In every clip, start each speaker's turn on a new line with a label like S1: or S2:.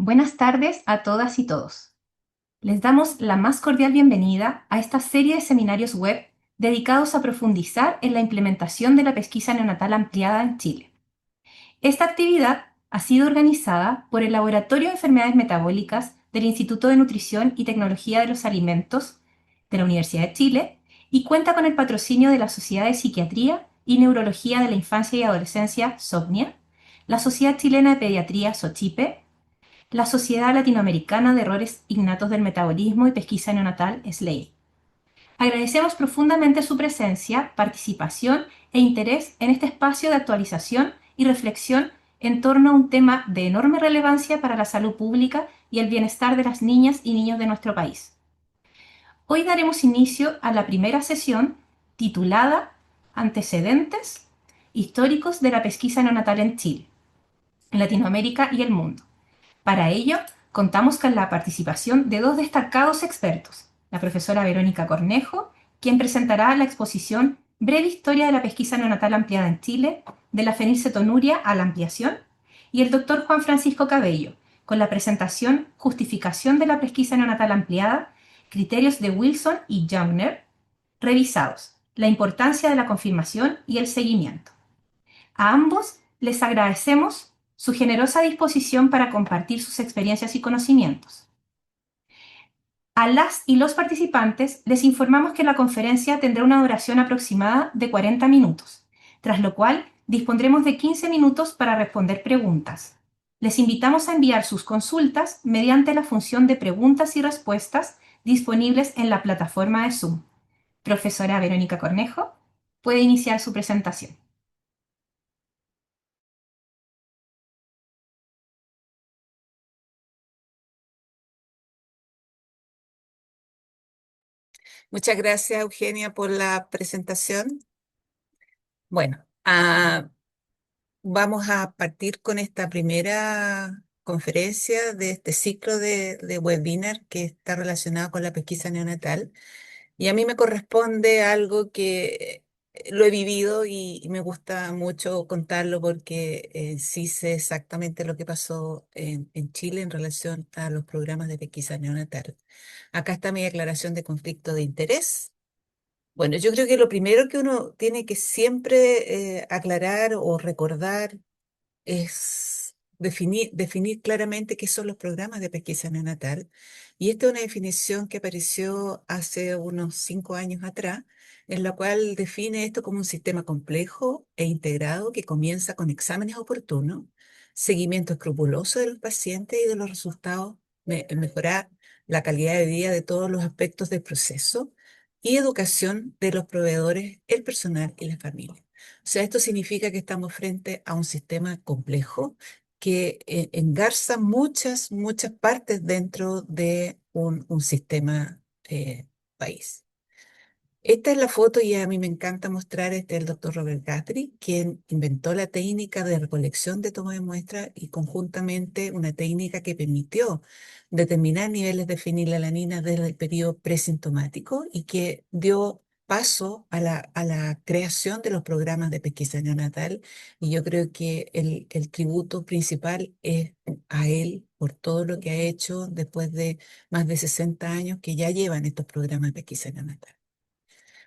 S1: Buenas tardes a todas y todos. Les damos la más cordial bienvenida a esta serie de seminarios web dedicados a profundizar en la implementación de la pesquisa neonatal ampliada en Chile. Esta actividad ha sido organizada por el Laboratorio de Enfermedades Metabólicas del Instituto de Nutrición y Tecnología de los Alimentos de la Universidad de Chile y cuenta con el patrocinio de la Sociedad de Psiquiatría y Neurología de la Infancia y Adolescencia, SOCNIA, la Sociedad Chilena de Pediatría, SOCHIPE, la Sociedad Latinoamericana de Errores Innatos del Metabolismo y Pesquisa Neonatal, SLAE. Agradecemos profundamente su presencia, participación e interés en este espacio de actualización y reflexión en torno a un tema de enorme relevancia para la salud pública y el bienestar de las niñas y niños de nuestro país. Hoy daremos inicio a la primera sesión titulada Antecedentes históricos de la pesquisa neonatal en Chile, en Latinoamérica y el mundo. Para ello, contamos con la participación de dos destacados expertos, la profesora Verónica Cornejo, quien presentará la exposición Breve Historia de la Pesquisa Neonatal Ampliada en Chile, de la fenilcetonuria a la ampliación, y el doctor Juan Francisco Cabello, con la presentación Justificación de la Pesquisa Neonatal Ampliada, criterios de Wilson y Jungner, revisados, la importancia de la confirmación y el seguimiento. A ambos les agradecemos su generosa disposición para compartir sus experiencias y conocimientos. A las y los participantes les informamos que la conferencia tendrá una duración aproximada de 40 minutos, tras lo cual dispondremos de 15 minutos para responder preguntas. Les invitamos a enviar sus consultas mediante la función de preguntas y respuestas disponibles en la plataforma de Zoom. Profesora Verónica Cornejo, puede iniciar su presentación.
S2: Muchas gracias, Eugenia, por la presentación. Bueno, vamos a partir con esta primera conferencia de este ciclo de webinar que está relacionado con la pesquisa neonatal. Y a mí me corresponde algo que lo he vivido y me gusta mucho contarlo porque sí sé exactamente lo que pasó en Chile en relación a los programas de pesquisa neonatal. Acá está mi declaración de conflicto de interés. Bueno, yo creo que lo primero que uno tiene que siempre aclarar o recordar es definir claramente qué son los programas de pesquisa neonatal. Y esta es una definición que apareció hace unos 5 años atrás, en la cual define esto como un sistema complejo e integrado que comienza con exámenes oportunos, seguimiento escrupuloso de los pacientes y de los resultados, mejorar la calidad de vida de todos los aspectos del proceso y educación de los proveedores, el personal y la familia. O sea, esto significa que estamos frente a un sistema complejo que engarza muchas partes dentro de un sistema país. Esta es la foto y a mí me encanta mostrar, este es el doctor Robert Guthrie, quien inventó la técnica de recolección de toma de muestra y conjuntamente una técnica que permitió determinar niveles de fenilalanina desde el periodo presintomático y que dio paso a la creación de los programas de pesquisa neonatal. Y yo creo que el tributo principal es a él por todo lo que ha hecho después de más de 60 años que ya llevan estos programas de pesquisa neonatal.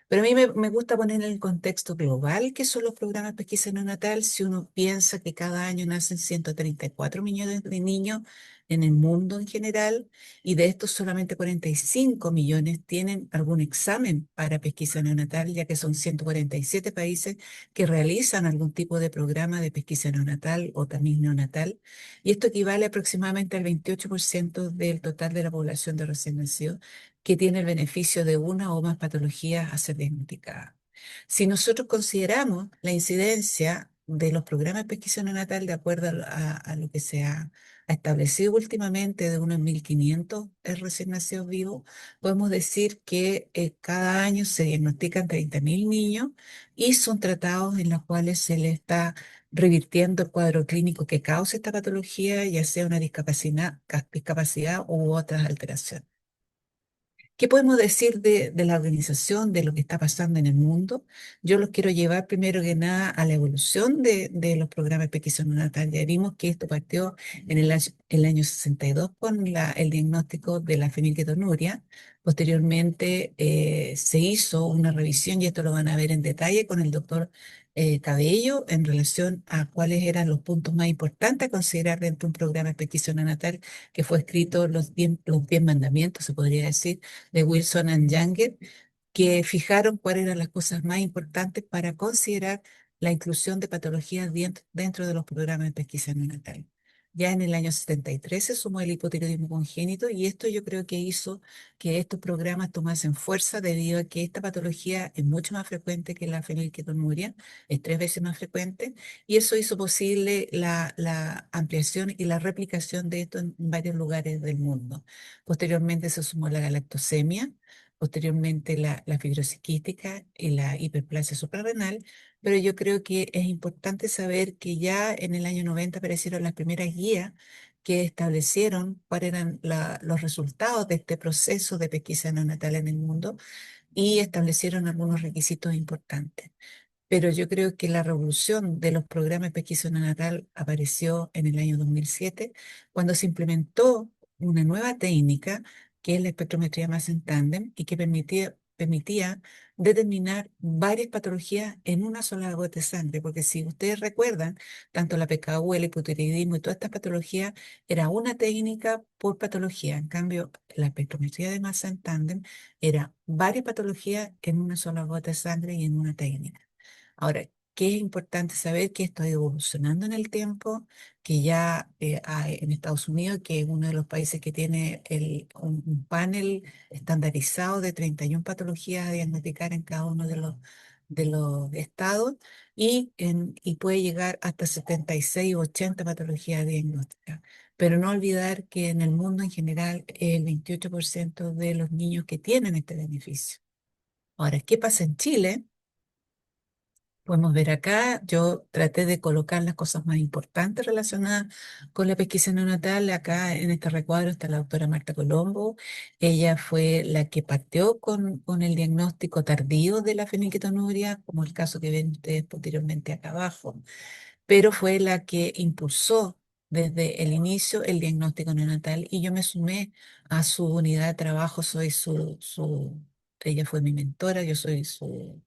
S2: Pero a mí me gusta poner en el contexto global que son los programas de pesquisa neonatal. Si uno piensa que cada año nacen 134 millones de niños en el mundo en general, y de estos solamente 45 millones tienen algún examen para pesquisa neonatal, ya que son 147 países que realizan algún tipo de programa de pesquisa neonatal o también neonatal, y esto equivale aproximadamente al 28% del total de la población de recién nacidos que tiene el beneficio de una o más patologías a ser diagnosticadas. Si nosotros consideramos la incidencia de los programas de pesquisa neonatal de acuerdo a lo que se ha establecido últimamente de unos 1.500 recién nacidos vivos, podemos decir que cada año se diagnostican 30.000 niños y son tratados en los cuales se les está revirtiendo el cuadro clínico que causa esta patología, ya sea una discapacidad u otras alteraciones. ¿Qué podemos decir de la organización, de lo que está pasando en el mundo? Yo los quiero llevar primero que nada a la evolución de los programas de pesquisa neonatal. Ya vimos que esto partió en el año 62 con el diagnóstico de la fenilketonuria. Posteriormente se hizo una revisión, y esto lo van a ver en detalle con el doctor Cabello, en relación a cuáles eran los puntos más importantes a considerar dentro de un programa de pesquisa neonatal que fue escrito los 10 mandamientos, se podría decir, de Wilson and Younger, que fijaron cuáles eran las cosas más importantes para considerar la inclusión de patologías dentro de los programas de pesquisa neonatal. Ya en el año 73 se sumó el hipotiroidismo congénito, y esto yo creo que hizo que estos programas tomasen fuerza, debido a que esta patología es mucho más frecuente que la fenilketonuria, es 3 veces más frecuente, y eso hizo posible la ampliación y la replicación de esto en varios lugares del mundo. Posteriormente se sumó la galactosemia, posteriormente la fibrosis quística y la hiperplasia suprarrenal, pero yo creo que es importante saber que ya en el año 90 aparecieron las primeras guías que establecieron cuáles eran los resultados de este proceso de pesquisa neonatal en el mundo, y establecieron algunos requisitos importantes. Pero yo creo que la revolución de los programas de pesquisa neonatal apareció en el año 2007, cuando se implementó una nueva técnica, que es la espectrometría más en tándem, y que permitía determinar varias patologías en una sola gota de sangre. Porque si ustedes recuerdan, tanto la PKU, el hipotiroidismo y todas estas patologías, era una técnica por patología. En cambio, la espectrometría de masa en tándem era varias patologías en una sola gota de sangre y en una técnica. Ahora, ¿qué es importante saber? Que esto ha ido evolucionando en el tiempo, que ya hay en Estados Unidos, que es uno de los países que tiene un panel estandarizado de 31 patologías a diagnosticar en cada uno de los estados, y puede llegar hasta 76 o 80 patologías diagnósticas. Pero no olvidar que en el mundo en general el 28% de los niños que tienen este beneficio. Ahora, ¿qué pasa en Chile? Podemos ver acá, yo traté de colocar las cosas más importantes relacionadas con la pesquisa neonatal. Acá en este recuadro está la doctora Marta Colombo. Ella fue la que partió con el diagnóstico tardío de la fenilketonuria, como el caso que ven ustedes posteriormente acá abajo, pero fue la que impulsó desde el inicio el diagnóstico neonatal, y yo me sumé a su unidad de trabajo. Ella fue mi mentora, yo soy su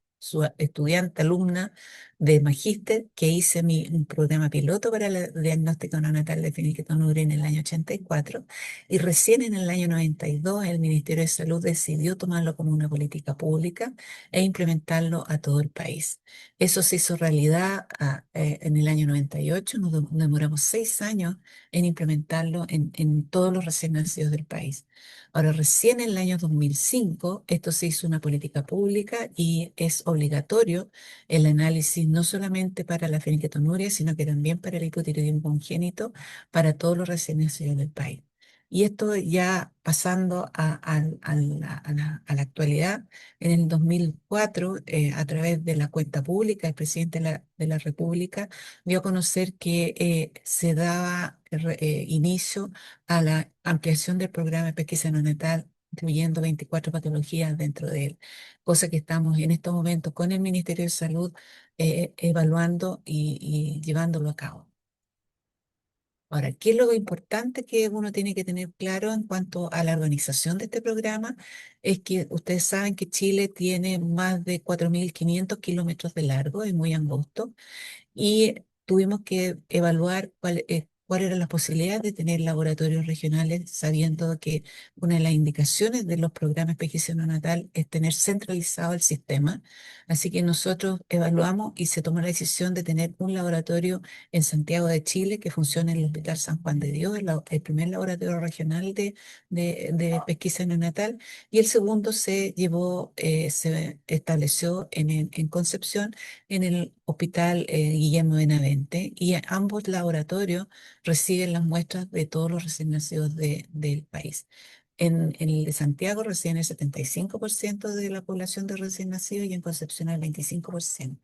S2: estudiante, alumna de magíster, que hice un programa piloto para el diagnóstico neonatal de fenilketonuria en el año 84, y recién en el año 92 el Ministerio de Salud decidió tomarlo como una política pública e implementarlo a todo el país. Eso se hizo realidad en el año 98. Nos demoramos 6 años en implementarlo en todos los recién nacidos del país. Ahora, recién en el año 2005, esto se hizo una política pública, y es obligatorio el análisis no solamente para la fenilketonuria, sino que también para el hipotiroidismo congénito, para todos los recién nacidos del país. Y esto ya pasando a la actualidad. En el 2004, a través de la cuenta pública, el presidente de la República dio a conocer que se daba inicio a la ampliación del programa de pesquisa neonatal, incluyendo 24 patologías dentro de él, cosa que estamos en estos momentos con el Ministerio de Salud evaluando y llevándolo a cabo. Ahora, ¿qué es lo importante que uno tiene que tener claro en cuanto a la organización de este programa? Es que ustedes saben que Chile tiene más de 4.500 kilómetros de largo, es muy angosto, y tuvimos que evaluar cuáles eran las posibilidades de tener laboratorios regionales, sabiendo que una de las indicaciones de los programas de pesquisa neonatal es tener centralizado el sistema. Así que nosotros evaluamos y se tomó la decisión de tener un laboratorio en Santiago de Chile, que funciona en el Hospital San Juan de Dios, el primer laboratorio regional de pesquisa neonatal, y el segundo se estableció en Concepción, en el Hospital Guillermo Benavente, y ambos laboratorios reciben las muestras de todos los recién nacidos del país. En el de Santiago reciben el 75% de la población de recién nacidos, y en Concepción el 25%.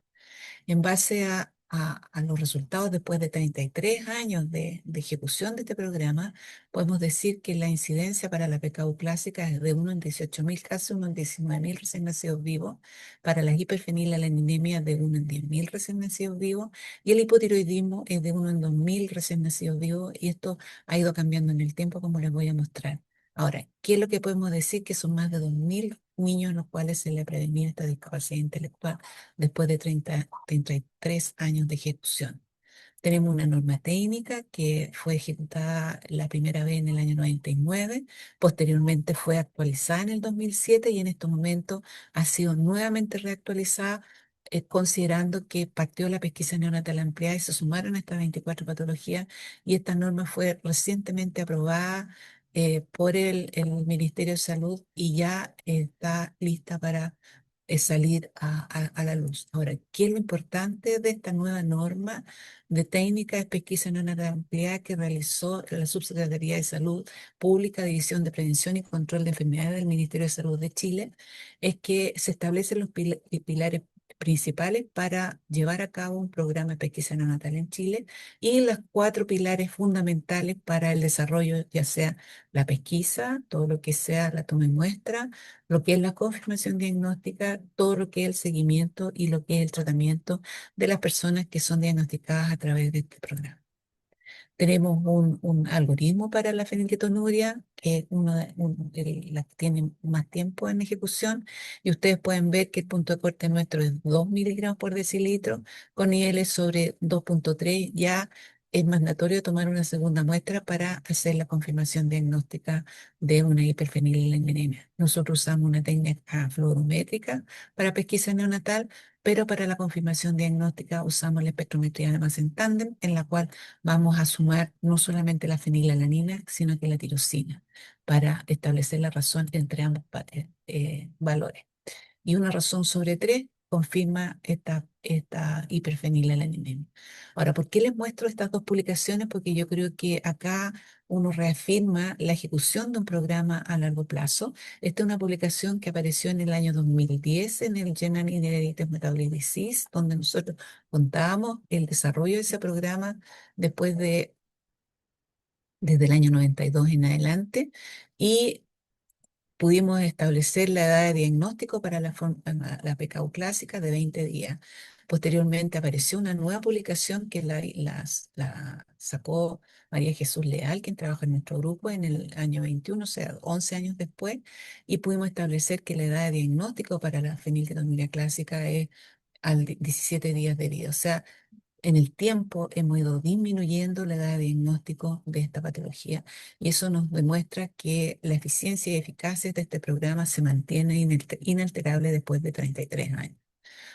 S2: En base a los resultados después de 33 años de ejecución de este programa, podemos decir que la incidencia para la PKU clásica es de 1 en 18.000, casi 1 en 19.000 recién nacidos vivos, para la hiperfenilalanemia de 1 en 10.000 recién nacidos vivos, y el hipotiroidismo es de 1 en 2.000 recién nacidos vivos, y esto ha ido cambiando en el tiempo, como les voy a mostrar. Ahora, ¿qué es lo que podemos decir? Que son más de 2.000 niños a los cuales se le prevenía esta discapacidad intelectual después de 33 años de ejecución. Tenemos una norma técnica que fue ejecutada la primera vez en el año 99, posteriormente fue actualizada en el 2007 y en estos momentos ha sido nuevamente reactualizada, considerando que partió la pesquisa neonatal ampliada y se sumaron estas 24 patologías, y esta norma fue recientemente aprobada por el Ministerio de Salud y ya está lista para salir a la luz. Ahora, ¿qué es lo importante de esta nueva norma de técnica de pesquisa neonatal ampliada que realizó la Subsecretaría de Salud Pública, División de Prevención y Control de Enfermedades del Ministerio de Salud de Chile? Es que se establecen los pilares principales para llevar a cabo un programa de pesquisa neonatal en Chile, y los cuatro pilares fundamentales para el desarrollo, ya sea la pesquisa, todo lo que sea la toma de muestra, lo que es la confirmación diagnóstica, todo lo que es el seguimiento y lo que es el tratamiento de las personas que son diagnosticadas a través de este programa. Tenemos un algoritmo para la fenilketonuria, que es la que tiene más tiempo en ejecución, y ustedes pueden ver que el punto de corte nuestro es 2 miligramos por decilitro, con niveles sobre 2,3. Ya es mandatorio tomar una segunda muestra para hacer la confirmación diagnóstica de una hiperfenilalanemia. Nosotros usamos una técnica fluorométrica para pesquisa neonatal, pero para la confirmación diagnóstica usamos la espectrometría además en tándem, en la cual vamos a sumar no solamente la fenilalanina, sino que la tirosina, para establecer la razón entre ambos valores. Y una razón sobre tres confirma esta hiperfenilalanemia. Ahora, ¿por qué les muestro estas dos publicaciones? Porque yo creo que acá uno reafirma la ejecución de un programa a largo plazo. Esta es una publicación que apareció en el año 2010 en el Journal Inherited Metabolic Disease, donde nosotros contábamos el desarrollo de ese programa después desde el año 92 en adelante, y pudimos establecer la edad de diagnóstico para la PKU clásica de 20 días. Posteriormente apareció una nueva publicación que la sacó María Jesús Leal, quien trabaja en nuestro grupo, en el año 21, o sea, 11 años después, y pudimos establecer que la edad de diagnóstico para la fenilketonuria clásica es al 17 días de vida. O sea, en el tiempo hemos ido disminuyendo la edad de diagnóstico de esta patología, y eso nos demuestra que la eficiencia y eficacia de este programa se mantiene inalterable después de 33 años.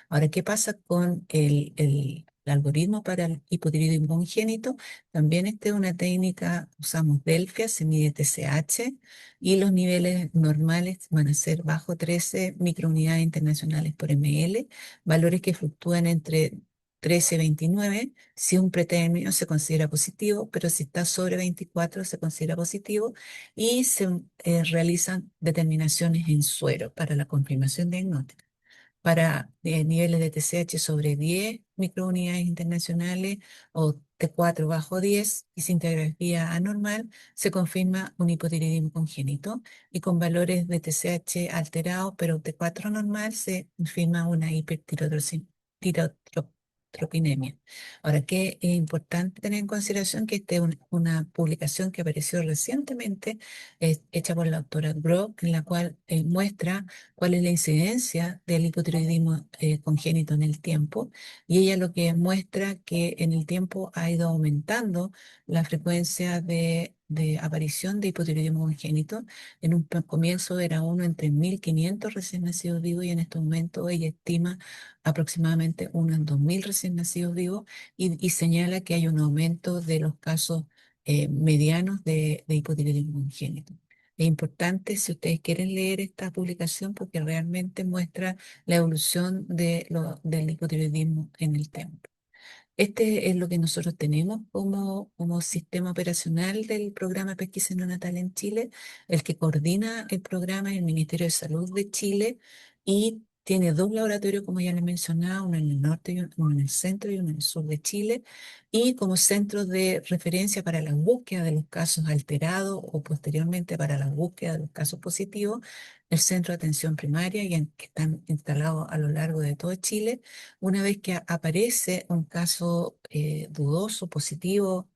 S2: Ahora, ¿qué pasa con el algoritmo para el hipotiroidismo congénito? También esta es una técnica, usamos Delfia, se mide TSH, y los niveles normales van a ser bajo 13 microunidades internacionales por ml, valores que fluctúan entre 13 y 29. Si un pretérmino se considera positivo, pero si está sobre 24 se considera positivo, y se realizan determinaciones en suero para la confirmación diagnóstica. Para niveles de TSH sobre 10 microunidades internacionales o T4 bajo 10 y cintigrafía anormal, se confirma un hipotiroidismo congénito, y con valores de TSH alterados pero T4 normal se confirma una hipertirotropinemia. Ahora, ¿qué es importante tener en consideración? Que esta es una publicación que apareció recientemente, hecha por la doctora Brock, en la cual muestra cuál es la incidencia del hipotiroidismo congénito en el tiempo, y ella lo que muestra que en el tiempo ha ido aumentando la frecuencia de aparición de hipotiroidismo congénito. En un comienzo era uno entre 1.500 recién nacidos vivos, y en este momento ella estima aproximadamente uno en 2.000 recién nacidos vivos, y señala que hay un aumento de los casos medianos de hipotiroidismo congénito. Es importante si ustedes quieren leer esta publicación, porque realmente muestra la evolución del hipotiroidismo en el tiempo. Este es lo que nosotros tenemos como sistema operacional del programa de pesquisa neonatal en Chile. El que coordina el programa es el Ministerio de Salud de Chile, y Tiene dos laboratorios, como ya les mencionaba, uno en el norte y uno en el centro y uno en el sur de Chile, y como centros de referencia para la búsqueda de los casos alterados o posteriormente para la búsqueda de los casos positivos, el centro de atención primaria, que están instalados a lo largo de todo Chile. Una vez que aparece un caso dudoso, positivo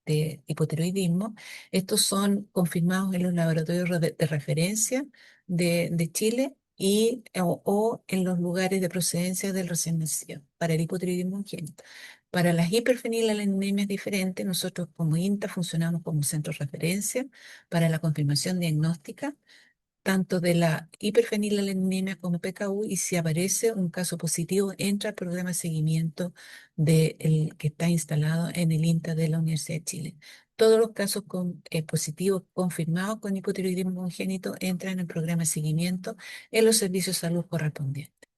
S2: de hipotiroidismo, estos son confirmados en los laboratorios de referencia de Chile o en los lugares de procedencia del recién nacido para el hipotiroidismo congénito. Para las hiperfenilalanemias diferentes, nosotros como INTA funcionamos como centro de referencia para la confirmación diagnóstica tanto de la hiperfenilanemia como PKU, y si aparece un caso positivo, entra al programa de seguimiento que está instalado en el INTA de la Universidad de Chile. Todos los casos positivos confirmados con hipotiroidismo congénito entran en el programa de seguimiento en los servicios de salud correspondientes.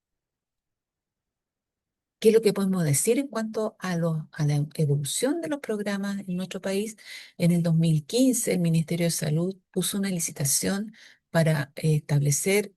S2: ¿Qué es lo que podemos decir en cuanto a la evolución de los programas en nuestro país? En el 2015, el Ministerio de Salud puso una licitación para establecer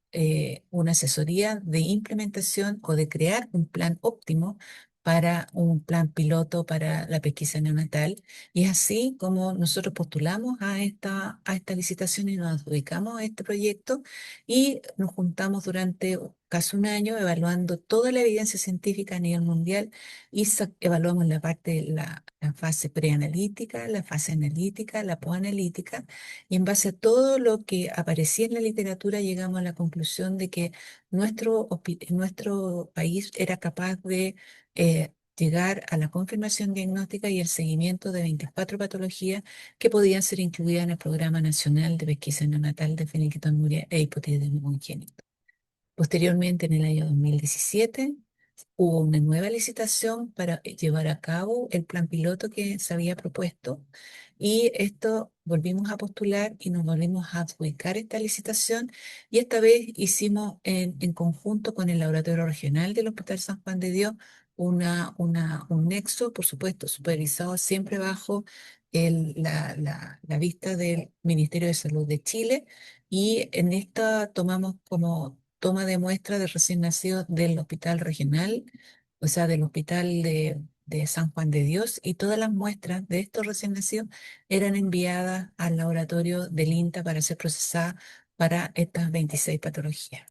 S2: una asesoría de implementación o de crear un plan óptimo para un plan piloto para la pesquisa neonatal. Y es así como nosotros postulamos a esta licitación y nos adjudicamos a este proyecto y nos juntamos durante casi un año evaluando toda la evidencia científica a nivel mundial y evaluamos la parte de la fase preanalítica, la fase analítica, la posanalítica, y en base a todo lo que aparecía en la literatura llegamos a la conclusión de que nuestro país era capaz de llegar a la confirmación diagnóstica y el seguimiento de 24 patologías que podían ser incluidas en el Programa Nacional de Pesquisa Neonatal de Fenilketonuria e Hipotiroidismo Congénito. Posteriormente, en el año 2017, hubo una nueva licitación para llevar a cabo el plan piloto que se había propuesto, y esto volvimos a postular y nos volvimos a adjudicar esta licitación, y esta vez hicimos en conjunto con el Laboratorio Regional del Hospital San Juan de Dios un nexo, por supuesto, supervisado siempre bajo la vista del Ministerio de Salud de Chile, y en esta tomamos como toma de muestra de recién nacidos del hospital regional, o sea, del hospital de San Juan de Dios, y todas las muestras de estos recién nacidos eran enviadas al laboratorio del INTA para ser procesadas para estas 26 patologías.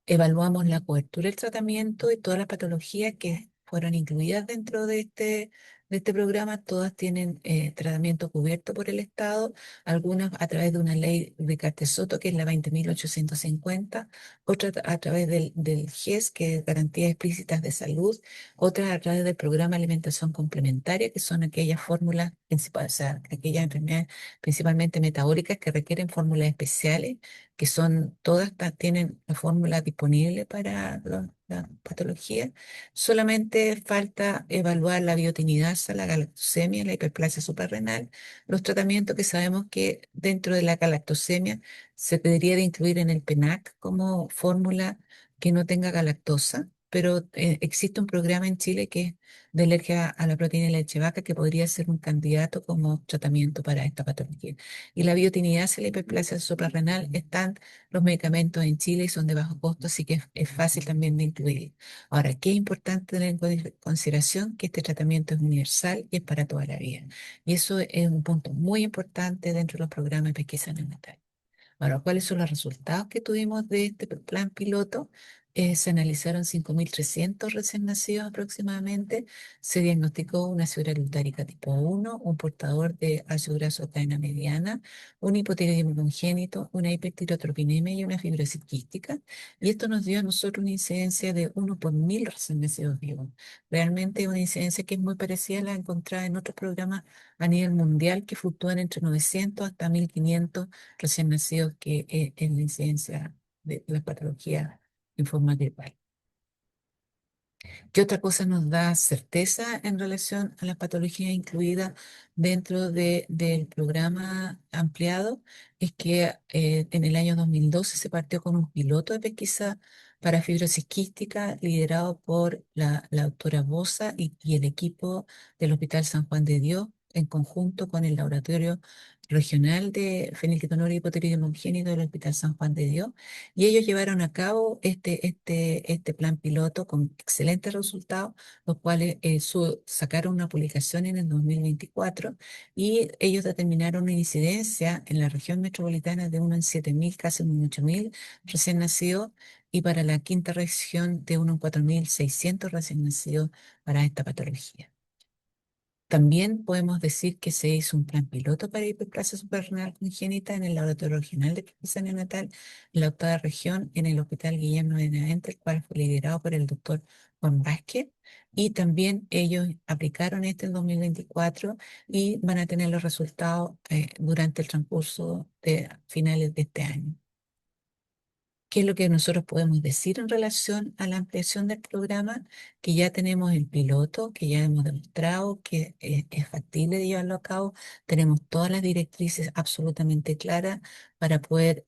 S2: Evaluamos la cobertura del tratamiento y todas las patologías que fueron incluidas dentro de este programa. Todas tienen tratamiento cubierto por el Estado, algunas a través de una ley de Soto, que es la 20.850, otras a través del GES, que es Garantías Explícitas de Salud, otras a través del programa de alimentación complementaria, que son aquellas fórmulas principales, o sea, aquellas enfermedades principalmente metabólicas que requieren fórmulas especiales, que son todas tienen la fórmula disponible para la patología. Solamente falta evaluar la biotinidasa, la galactosemia, la hiperplasia suprarrenal, los tratamientos que sabemos que dentro de la galactosemia se debería de incluir en el PENAC como fórmula que no tenga galactosa. Pero existe un programa en Chile que es de alergia a la proteína de leche vaca, que podría ser un candidato como tratamiento para esta patología. Y la biotinidasa y la hiperplasia suprarrenal están los medicamentos en Chile y son de bajo costo, así que es fácil también de incluir. Ahora, qué es importante tener en consideración que este tratamiento es universal y es para toda la vida. Y eso es un punto muy importante dentro de los programas de pesquisa neonatal. Ahora, ¿cuáles son los resultados que tuvimos de este plan piloto? Se analizaron 5.300 recién nacidos aproximadamente. Se diagnosticó una fibra utárica tipo 1, un portador de ácido graso de cadena mediana, un hipotiroidismo congénito, una hipertirotropinemia y una fibrosis quística. Y esto nos dio a nosotros una incidencia de 1 por 1.000 recién nacidos vivos. Realmente una incidencia que es muy parecida a la encontrada en otros programas a nivel mundial, que fluctúan entre 900 hasta 1.500 recién nacidos, que es la incidencia de la patología en forma gripal. ¿Qué otra cosa nos da certeza en relación a las patologías incluidas dentro del programa ampliado? Es que en el año 2012 se partió con un piloto de pesquisa para fibrosis quística liderado por la doctora Bosa y el equipo del Hospital San Juan de Dios, en conjunto con el Laboratorio Regional de Fenilketonuro y Hipotiroidismo Congénito del Hospital San Juan de Dios, y ellos llevaron a cabo este plan piloto con excelentes resultados, los cuales sacaron una publicación en el 2024, y ellos determinaron una incidencia en la región metropolitana de uno en 7.000, casi uno en 8.000 recién nacidos, y para la quinta región de uno en 4.600 recién nacidos para esta patología. También podemos decir que se hizo un plan piloto para hiperplasia suprarrenal congénita en el Laboratorio Regional de Pesquisa Neonatal en la octava región en el Hospital Guillermo de Benavente, el cual fue liderado por el doctor Juan Vázquez. Y también ellos aplicaron este en 2024 y van a tener los resultados durante el transcurso de finales de este año. ¿Qué es lo que nosotros podemos decir en relación a la ampliación del programa? Que ya tenemos el piloto, que ya hemos demostrado que es factible de llevarlo a cabo. Tenemos todas las directrices absolutamente claras para poder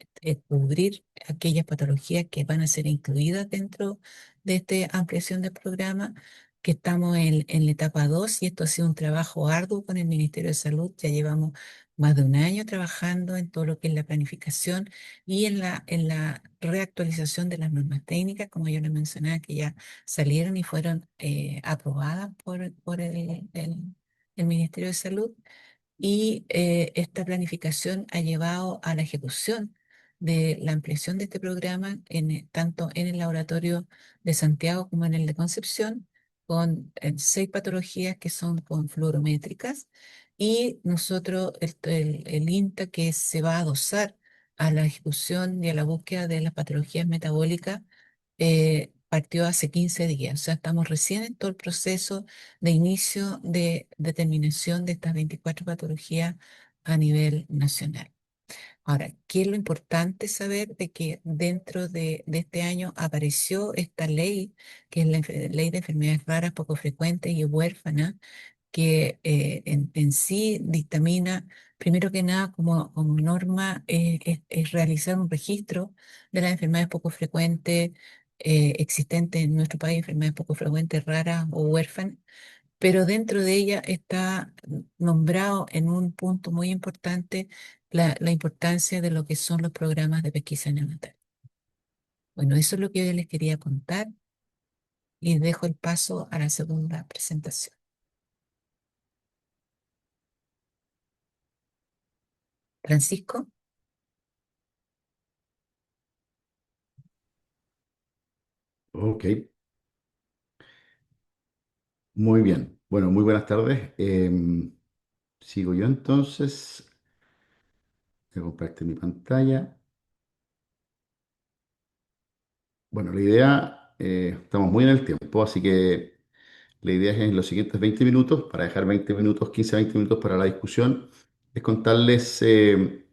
S2: cubrir aquellas patologías que van a ser incluidas dentro de esta ampliación del programa, que estamos en la etapa 2, y esto ha sido un trabajo arduo con el Ministerio de Salud. Ya llevamos más de un año trabajando en todo lo que es la planificación y en la reactualización de las normas técnicas, como yo les mencionaba, que ya salieron y fueron aprobadas por el Ministerio de Salud. Y esta planificación ha llevado a la ejecución de la ampliación de este programa tanto en el laboratorio de Santiago como en el de Concepción, con 6 patologías que son con fluorométricas. Y nosotros, el INTA, que se va a adosar a la ejecución y a la búsqueda de las patologías metabólicas, partió hace 15 días. O sea, estamos recién en todo el proceso de inicio de determinación de estas 24 patologías a nivel nacional. Ahora, ¿qué es lo importante saber? De que dentro de este año apareció esta ley, que es la Ley de Enfermedades Raras, Poco Frecuentes y Huérfanas, que en sí dictamina, primero que nada, como norma, es realizar un registro de las enfermedades poco frecuentes existentes en nuestro país, enfermedades poco frecuentes, raras o huérfanas, pero dentro de ella está nombrado en un punto muy importante la importancia de lo que son los programas de pesquisa neonatal. Bueno, eso es lo que yo les quería contar, y dejo el paso a la segunda presentación. Francisco.
S3: Ok, muy bien. Bueno, muy buenas tardes. Sigo yo entonces. Voy a compartir mi pantalla. Bueno, la idea, estamos muy en el tiempo, así que la idea es en los siguientes 20 minutos, para dejar 20 minutos, 15 a 20 minutos para la discusión, es contarles, en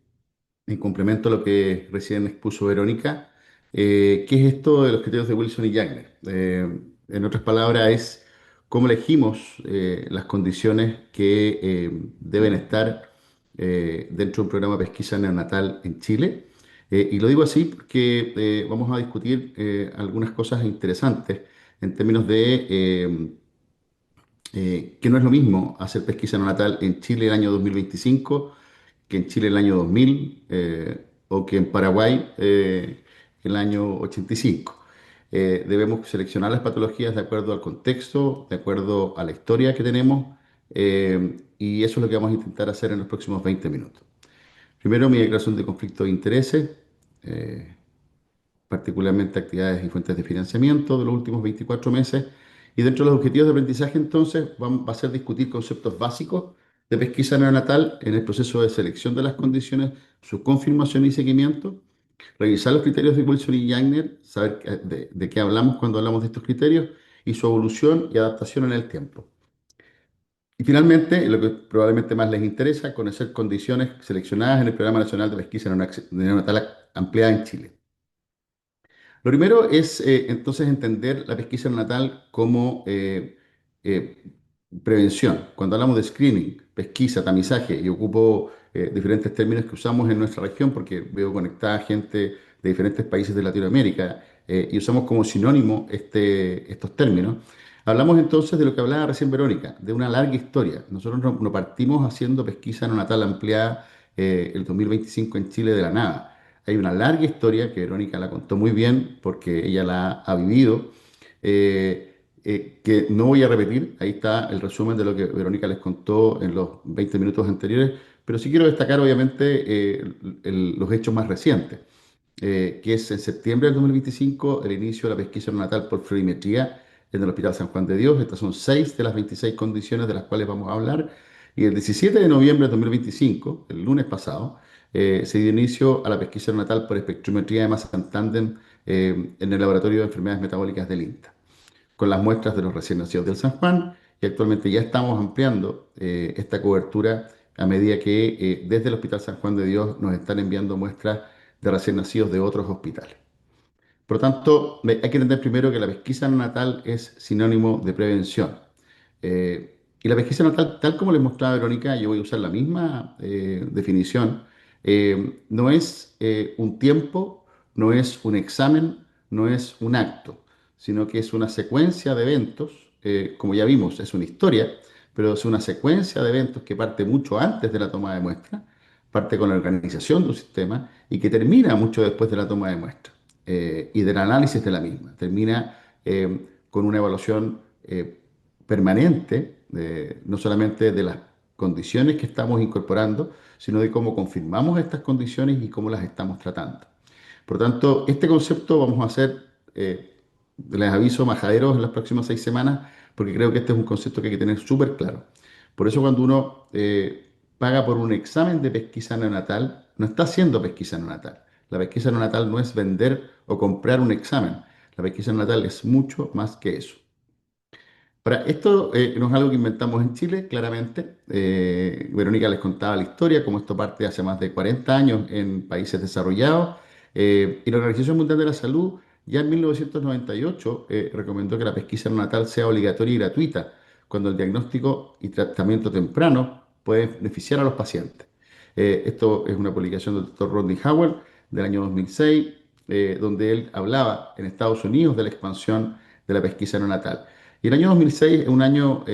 S3: complemento a lo que recién expuso Verónica, ¿qué es esto de los criterios de Wilson y Jagner? En otras palabras, es cómo elegimos las condiciones que deben estar dentro de un programa de pesquisa neonatal en Chile. Y lo digo así porque vamos a discutir algunas cosas interesantes en términos de que no es lo mismo hacer pesquisa neonatal en Chile el año 2025 que en Chile el año 2000, o que en Paraguay el año 85. Debemos seleccionar las patologías de acuerdo al contexto, de acuerdo a la historia que tenemos, y eso es lo que vamos a intentar hacer en los próximos 20 minutos. Primero, mi declaración de conflicto de intereses, eh, particularmente actividades y fuentes de financiamiento de los últimos 24 meses. Y dentro de los objetivos de aprendizaje, entonces, va a ser discutir conceptos básicos de pesquisa neonatal en el proceso de selección de las condiciones, su confirmación y seguimiento, revisar los criterios de Wilson y Jagner, saber de qué hablamos cuando hablamos de estos criterios, y su evolución y adaptación en el tiempo. Y finalmente, lo que probablemente más les interesa, conocer condiciones seleccionadas en el Programa Nacional de Pesquisa Neonatal ampliada en Chile. Lo primero es entonces entender la pesquisa neonatal como eh, prevención. Cuando hablamos de screening, pesquisa, tamizaje, y ocupo diferentes términos que usamos en nuestra región porque veo conectada gente de diferentes países de Latinoamérica, y usamos como sinónimo estos términos. Hablamos entonces de lo que hablaba recién Verónica, de una larga historia. Nosotros no partimos haciendo pesquisa neonatal ampliada el 2025 en Chile de la nada. Hay una larga historia que Verónica la contó muy bien porque ella la ha vivido, que no voy a repetir. Ahí está el resumen de lo que Verónica les contó en los 20 minutos anteriores, pero sí quiero destacar obviamente los hechos más recientes, que es en septiembre del 2025 el inicio de la pesquisa neonatal por fluorimetría en el Hospital San Juan de Dios. Estas son 6 de las 26 condiciones de las cuales vamos a hablar. Y el 17 de noviembre de 2025, el lunes pasado, se dio inicio a la pesquisa neonatal por espectrometría de masa en tándem en el Laboratorio de Enfermedades Metabólicas del INTA, con las muestras de los recién nacidos del San Juan, y actualmente ya estamos ampliando esta cobertura a medida que desde el Hospital San Juan de Dios nos están enviando muestras de recién nacidos de otros hospitales. Por lo tanto, hay que entender primero que la pesquisa neonatal es sinónimo de prevención. Y la pesquisa neonatal, tal como les mostraba Verónica, yo voy a usar la misma definición, no es un tiempo, no es un examen, no es un acto, sino que es una secuencia de eventos, como ya vimos, es una historia, pero es una secuencia de eventos que parte mucho antes de la toma de muestra, parte con la organización de un sistema y que termina mucho después de la toma de muestra y del análisis de la misma. Termina con una evaluación permanente, no solamente de las condiciones que estamos incorporando, sino de cómo confirmamos estas condiciones y cómo las estamos tratando. Por lo tanto, este concepto vamos a hacer, les aviso, majaderos en las próximas 6 semanas, porque creo que este es un concepto que hay que tener súper claro. Por eso cuando uno paga por un examen de pesquisa neonatal, no está haciendo pesquisa neonatal. La pesquisa neonatal no es vender o comprar un examen. La pesquisa neonatal es mucho más que eso. Ahora, esto no es algo que inventamos en Chile, claramente. Verónica les contaba la historia, cómo esto parte hace más de 40 años en países desarrollados. Y la Organización Mundial de la Salud ya en 1998 recomendó que la pesquisa neonatal sea obligatoria y gratuita, cuando el diagnóstico y tratamiento temprano puede beneficiar a los pacientes. Esto es una publicación del doctor Rodney Howell del año 2006, donde él hablaba en Estados Unidos de la expansión de la pesquisa neonatal. Y el año 2006 es un año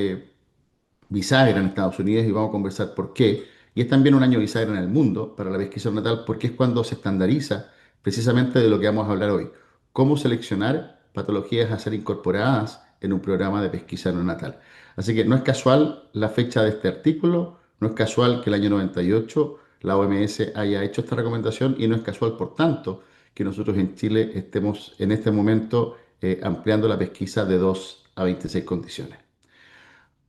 S3: bisagra en Estados Unidos y vamos a conversar por qué. Y es también un año bisagra en el mundo para la pesquisa neonatal porque es cuando se estandariza precisamente de lo que vamos a hablar hoy. Cómo seleccionar patologías a ser incorporadas en un programa de pesquisa neonatal. Así que no es casual la fecha de este artículo, no es casual que el año 98 la OMS haya hecho esta recomendación y no es casual, por tanto, que nosotros en Chile estemos en este momento ampliando la pesquisa de 2 a 26 condiciones.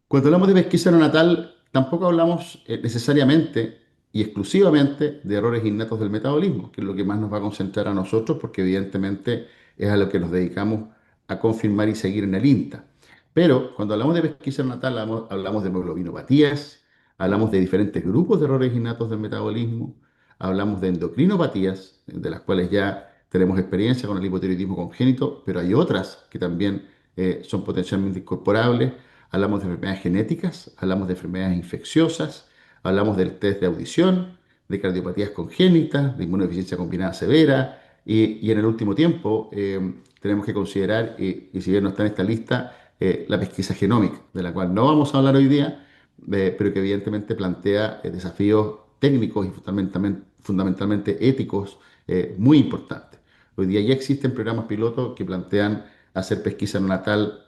S3: Cuando hablamos de pesquisa neonatal, tampoco hablamos necesariamente y exclusivamente de errores innatos del metabolismo, que es lo que más nos va a concentrar a nosotros, porque evidentemente es a lo que nos dedicamos a confirmar y seguir en el INTA. Pero cuando hablamos de pesquisa neonatal, hablamos de hemoglobinopatías, hablamos de diferentes grupos de errores innatos del metabolismo, hablamos de endocrinopatías, de las cuales ya tenemos experiencia con el hipotiroidismo congénito, pero hay otras que también son potencialmente incorporables. Hablamos de enfermedades genéticas, hablamos de enfermedades infecciosas, hablamos del test de audición, de cardiopatías congénitas, de inmunodeficiencia combinada severa y en el último tiempo tenemos que considerar, y si bien no está en esta lista, la pesquisa genómica, de la cual no vamos a hablar hoy día, pero que evidentemente plantea desafíos técnicos y fundamentalmente éticos muy importantes. Hoy día ya existen programas pilotos que plantean hacer pesquisa neonatal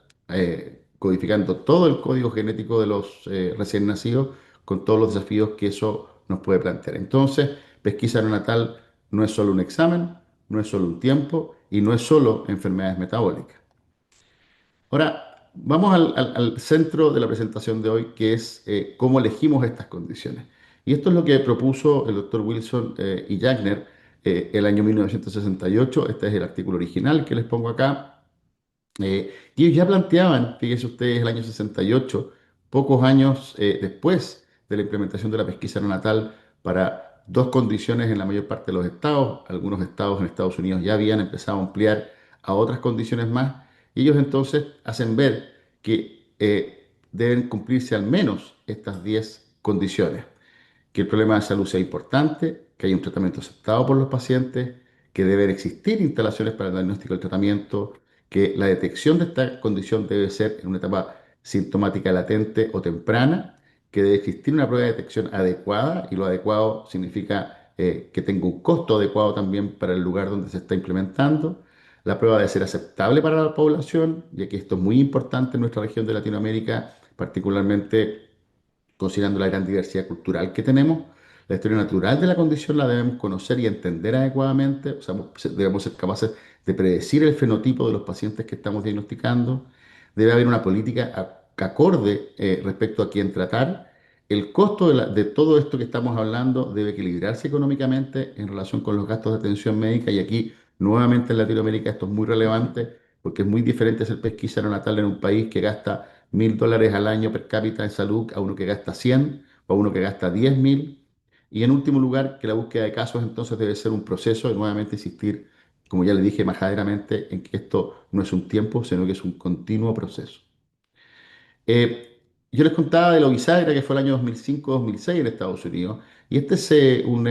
S3: codificando todo el código genético de los recién nacidos con todos los desafíos que eso nos puede plantear. Entonces, pesquisa neonatal no es solo un examen, no es solo un tiempo y no es solo enfermedades metabólicas. Ahora, vamos al centro de la presentación de hoy, que es cómo elegimos estas condiciones. Y esto es lo que propuso el doctor Wilson y Jagner el año 1968. Este es el artículo original que les pongo acá. Y ellos ya planteaban, fíjense ustedes, el año 68, pocos años después de la implementación de la pesquisa neonatal para 2 condiciones en la mayor parte de los estados. Algunos estados en Estados Unidos ya habían empezado a ampliar a otras condiciones más. Y ellos entonces hacen ver que deben cumplirse al menos estas 10 condiciones: que el problema de salud sea importante, que haya un tratamiento aceptado por los pacientes, que deben existir instalaciones para el diagnóstico y el tratamiento, que la detección de esta condición debe ser en una etapa sintomática latente o temprana, que debe existir una prueba de detección adecuada, y lo adecuado significa que tenga un costo adecuado también para el lugar donde se está implementando. La prueba debe ser aceptable para la población, ya que esto es muy importante en nuestra región de Latinoamérica, particularmente considerando la gran diversidad cultural que tenemos. La historia natural de la condición la debemos conocer y entender adecuadamente, o sea, debemos ser capaces de predecir el fenotipo de los pacientes que estamos diagnosticando. Debe haber una política acorde respecto a quién tratar. El costo de todo esto que estamos hablando debe equilibrarse económicamente en relación con los gastos de atención médica, y aquí nuevamente en Latinoamérica esto es muy relevante porque es muy diferente hacer pesquisa neonatal en un país que gasta $1.000 al año per cápita en salud a uno que gasta 100 o a uno que gasta 10.000. Y en último lugar, que la búsqueda de casos entonces debe ser un proceso, y nuevamente insistir, como ya le dije majaderamente, en que esto no es un tiempo, sino que es un continuo proceso. Yo les contaba de la bisagra que fue el año 2005-2006 en Estados Unidos, y este es un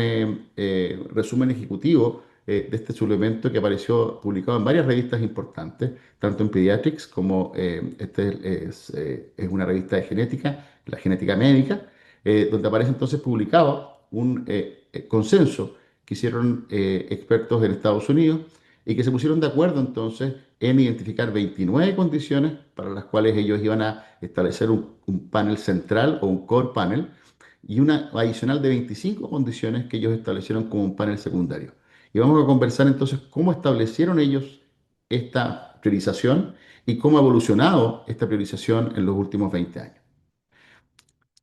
S3: resumen ejecutivo de este suplemento que apareció publicado en varias revistas importantes, tanto en Pediatrics como es una revista de genética, la Genética Médica, donde aparece entonces publicado un consenso que hicieron expertos en Estados Unidos y que se pusieron de acuerdo entonces en identificar 29 condiciones para las cuales ellos iban a establecer un panel central o un core panel, y una adicional de 25 condiciones que ellos establecieron como un panel secundario. Y vamos a conversar entonces cómo establecieron ellos esta priorización y cómo ha evolucionado esta priorización en los últimos 20 años.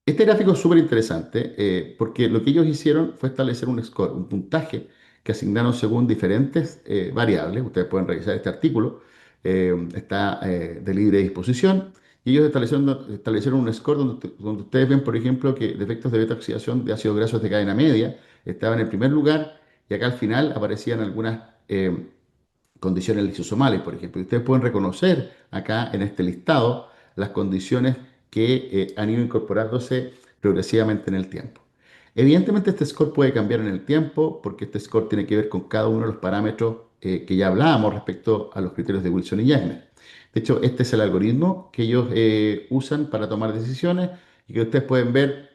S3: Este gráfico es súper interesante porque lo que ellos hicieron fue establecer un score, un puntaje que asignaron según diferentes variables. Ustedes pueden revisar este artículo, está de libre disposición. Y ellos establecieron un score donde ustedes ven, por ejemplo, que defectos de beta-oxidación de ácidos grasos de cadena media estaban en primer lugar, y acá al final aparecían algunas condiciones lisosomales, por ejemplo. Y ustedes pueden reconocer acá en este listado las condiciones que han ido incorporándose progresivamente en el tiempo. Evidentemente este score puede cambiar en el tiempo porque este score tiene que ver con cada uno de los parámetros que ya hablábamos respecto a los criterios de Wilson y Jagner. De hecho, este es el algoritmo que ellos usan para tomar decisiones, y que ustedes pueden ver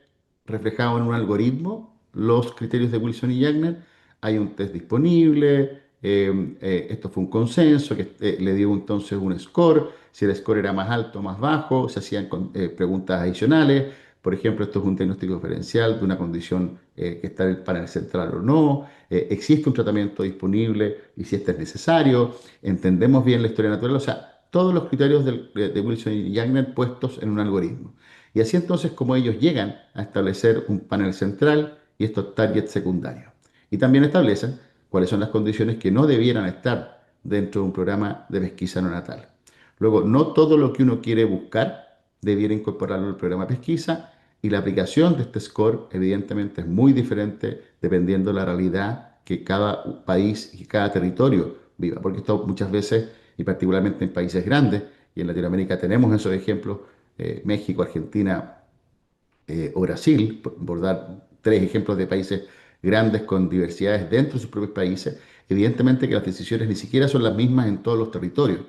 S3: reflejado en un algoritmo los criterios de Wilson y Jagner. Hay un test disponible, esto fue un consenso que le dio entonces un score. Si el score era más alto o más bajo, se hacían preguntas adicionales. Por ejemplo, esto es un diagnóstico diferencial de una condición que está en el panel central o no. Existe un tratamiento disponible y si este es necesario. Entendemos bien la historia natural. O sea, todos los criterios de Wilson y Jagner puestos en un algoritmo. Y así entonces como ellos llegan a establecer un panel central y estos targets secundarios. Y también establecen cuáles son las condiciones que no debieran estar dentro de un programa de pesquisa neonatal. Luego, no todo lo que uno quiere buscar debiera incorporarlo al programa de pesquisa, y la aplicación de este score evidentemente es muy diferente dependiendo de la realidad que cada país y cada territorio viva, porque esto muchas veces, y particularmente en países grandes, y en Latinoamérica tenemos esos ejemplos, México, Argentina, o Brasil, por dar tres ejemplos de países grandes con diversidades dentro de sus propios países. Evidentemente que las decisiones ni siquiera son las mismas en todos los territorios,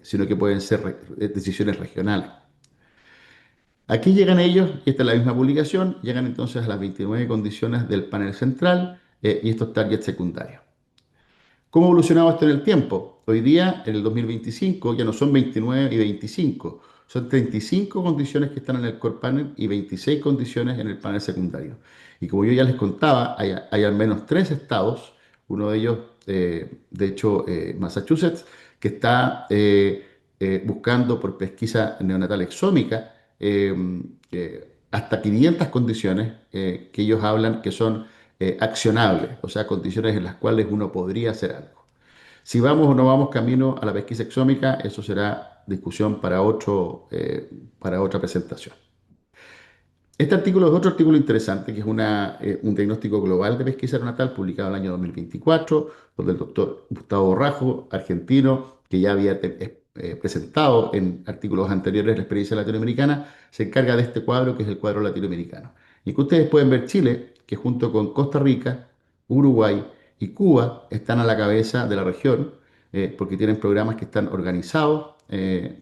S3: sino que pueden ser decisiones regionales. Aquí llegan ellos, y esta es la misma publicación, llegan entonces a las 29 condiciones del panel central y estos targets secundarios. ¿Cómo ha evolucionado esto en el tiempo? Hoy día, en el 2025, ya no son 29 y 25, son 35 condiciones que están en el core panel y 26 condiciones en el panel secundario. Y como yo ya les contaba, hay al menos tres estados, uno de ellos, de hecho, Massachusetts, que está buscando por pesquisa neonatal exómica hasta 500 condiciones que ellos hablan que son accionables, o sea, condiciones en las cuales uno podría hacer algo. Si vamos o no vamos camino a la pesquisa exómica, eso será discusión para otra presentación. Este artículo es otro artículo interesante, que es un diagnóstico global de pesquisa neonatal publicado en el año 2024, donde el doctor Gustavo Rajo, argentino, que ya había presentado en artículos anteriores la experiencia latinoamericana, se encarga de este cuadro, que es el cuadro latinoamericano. Y que ustedes pueden ver Chile, que junto con Costa Rica, Uruguay y Cuba están a la cabeza de la región, porque tienen programas que están organizados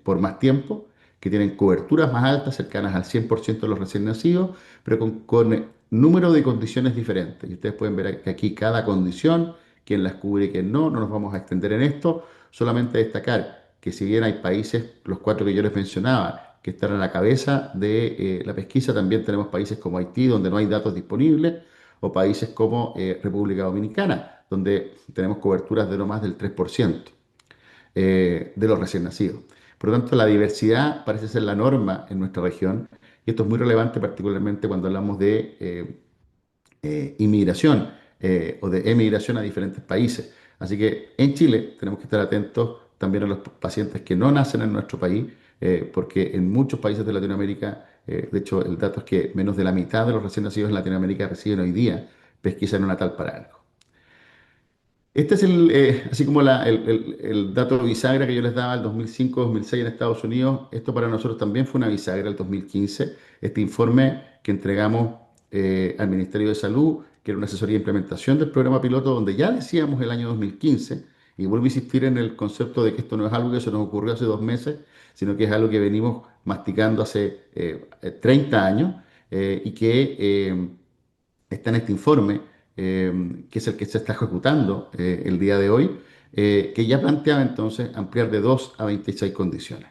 S3: por más tiempo, que tienen coberturas más altas, cercanas al 100% de los recién nacidos, pero con número de condiciones diferentes. Y ustedes pueden ver que aquí cada condición, quién las cubre y quién no nos vamos a extender en esto, solamente destacar que si bien hay países, los cuatro que yo les mencionaba, que están a la cabeza de la pesquisa, también tenemos países como Haití, donde no hay datos disponibles, o países como República Dominicana, donde tenemos coberturas de no más del 3% de los recién nacidos. Por lo tanto, la diversidad parece ser la norma en nuestra región, y esto es muy relevante particularmente cuando hablamos de inmigración o de emigración a diferentes países. Así que en Chile tenemos que estar atentos también a los pacientes que no nacen en nuestro país, porque en muchos países de Latinoamérica, de hecho el dato es que menos de la mitad de los recién nacidos en Latinoamérica reciben hoy día pesquisa neonatal para algo. Este es así como el dato bisagra que yo les daba el 2005-2006 en Estados Unidos. Esto para nosotros también fue una bisagra el 2015. Este informe que entregamos al Ministerio de Salud, que era una asesoría de implementación del programa piloto, donde ya decíamos el año 2015, y vuelvo a insistir en el concepto de que esto no es algo que se nos ocurrió hace 2 meses, sino que es algo que venimos masticando hace 30 años y que está en este informe, que es el que se está ejecutando el día de hoy, que ya planteaba entonces ampliar de 2 a 26 condiciones.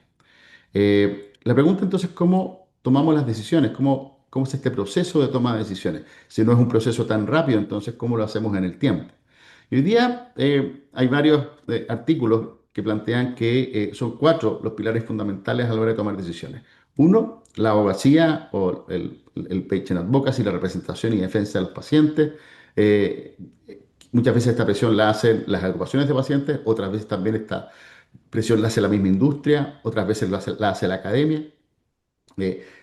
S3: La pregunta entonces es cómo tomamos las decisiones, cómo es este proceso de toma de decisiones. Si no es un proceso tan rápido, entonces cómo lo hacemos en el tiempo. Y hoy día hay varios artículos que plantean que son 4 los pilares fundamentales a la hora de tomar decisiones. Uno, la abogacía o el patient advocacy, la representación y defensa de los pacientes. Eh, Muchas veces esta presión la hacen las agrupaciones de pacientes, otras veces también esta presión la hace la misma industria, otras veces la hace la academia.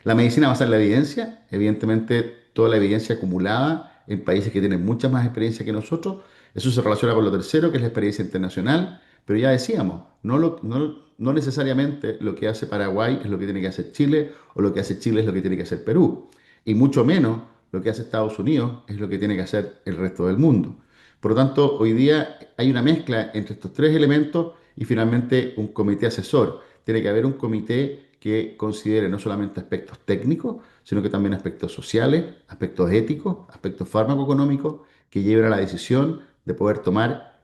S3: La medicina basada en la evidencia, evidentemente toda la evidencia acumulada en países que tienen mucha más experiencia que nosotros, eso se relaciona con lo tercero, que es la experiencia internacional, pero ya decíamos, no necesariamente lo que hace Paraguay es lo que tiene que hacer Chile, o lo que hace Chile es lo que tiene que hacer Perú, y mucho menos lo que hace Estados Unidos es lo que tiene que hacer el resto del mundo. Por lo tanto, hoy día hay una mezcla entre estos tres elementos y finalmente un comité asesor. Tiene que haber un comité que considere no solamente aspectos técnicos, sino que también aspectos sociales, aspectos éticos, aspectos farmacoeconómicos, que lleven a la decisión de poder tomar,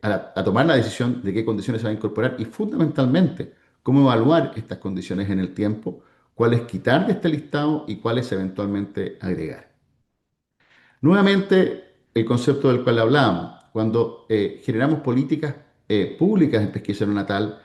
S3: a tomar la decisión de qué condiciones se van a incorporar y fundamentalmente cómo evaluar estas condiciones en el tiempo, cuáles quitar de este listado y cuáles eventualmente agregar. Nuevamente, el concepto del cual hablábamos, cuando generamos políticas públicas en pesquisa neonatal,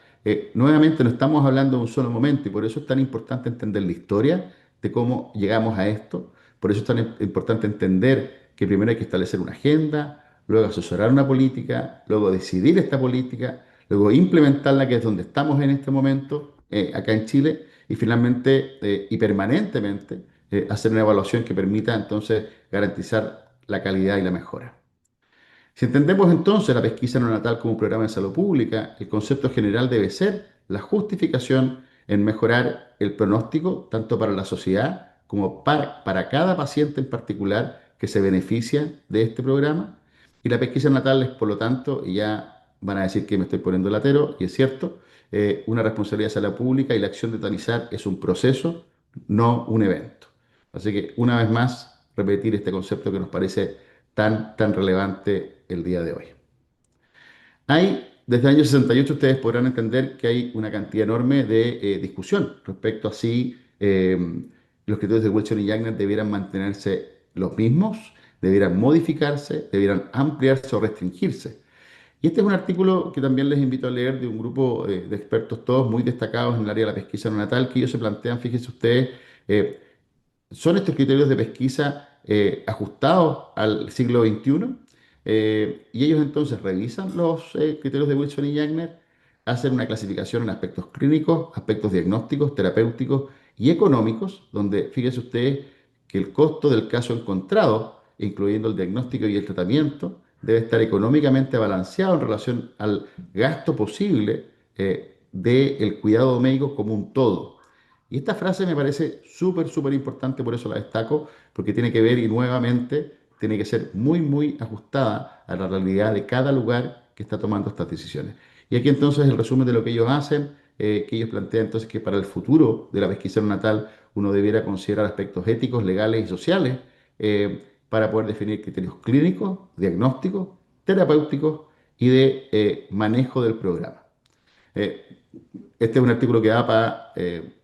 S3: nuevamente no estamos hablando de un solo momento y por eso es tan importante entender la historia de cómo llegamos a esto, por eso es tan importante entender que primero hay que establecer una agenda, luego asesorar una política, luego decidir esta política, luego implementarla, que es donde estamos en este momento, acá en Chile, y finalmente y permanentemente hacer una evaluación que permita entonces garantizar la calidad y la mejora. Si entendemos entonces la pesquisa neonatal como un programa de salud pública, el concepto general debe ser la justificación en mejorar el pronóstico tanto para la sociedad como para cada paciente en particular que se beneficia de este programa. Y la pesquisa neonatal es, por lo tanto, y ya van a decir que me estoy poniendo latero, y es cierto, una responsabilidad de salud pública y la acción de eutanizar es un proceso, no un evento. Así que, una vez más, repetir este concepto que nos parece tan relevante el día de hoy. Desde el año 68 ustedes podrán entender que hay una cantidad enorme de discusión respecto a si los criterios de Wilson y Wagner debieran mantenerse los mismos, debieran modificarse, debieran ampliarse o restringirse. Y este es un artículo que también les invito a leer de un grupo de expertos todos muy destacados en el área de la pesquisa neonatal, que ellos se plantean, fíjense ustedes, eh, son estos criterios de pesquisa ajustados al siglo XXI y ellos entonces revisan los criterios de Wilson y Wagner, hacen una clasificación en aspectos clínicos, aspectos diagnósticos, terapéuticos y económicos, donde fíjense ustedes que el costo del caso encontrado, incluyendo el diagnóstico y el tratamiento, debe estar económicamente balanceado en relación al gasto posible del cuidado médico como un todo. Y esta frase me parece súper importante, por eso la destaco, porque tiene que ver y nuevamente tiene que ser muy ajustada a la realidad de cada lugar que está tomando estas decisiones. Y aquí entonces el resumen de lo que ellos hacen, que ellos plantean entonces que para el futuro de la pesquisa neonatal uno debiera considerar aspectos éticos, legales y sociales para poder definir criterios clínicos, diagnósticos, terapéuticos y de manejo del programa. Eh, este es un artículo que da para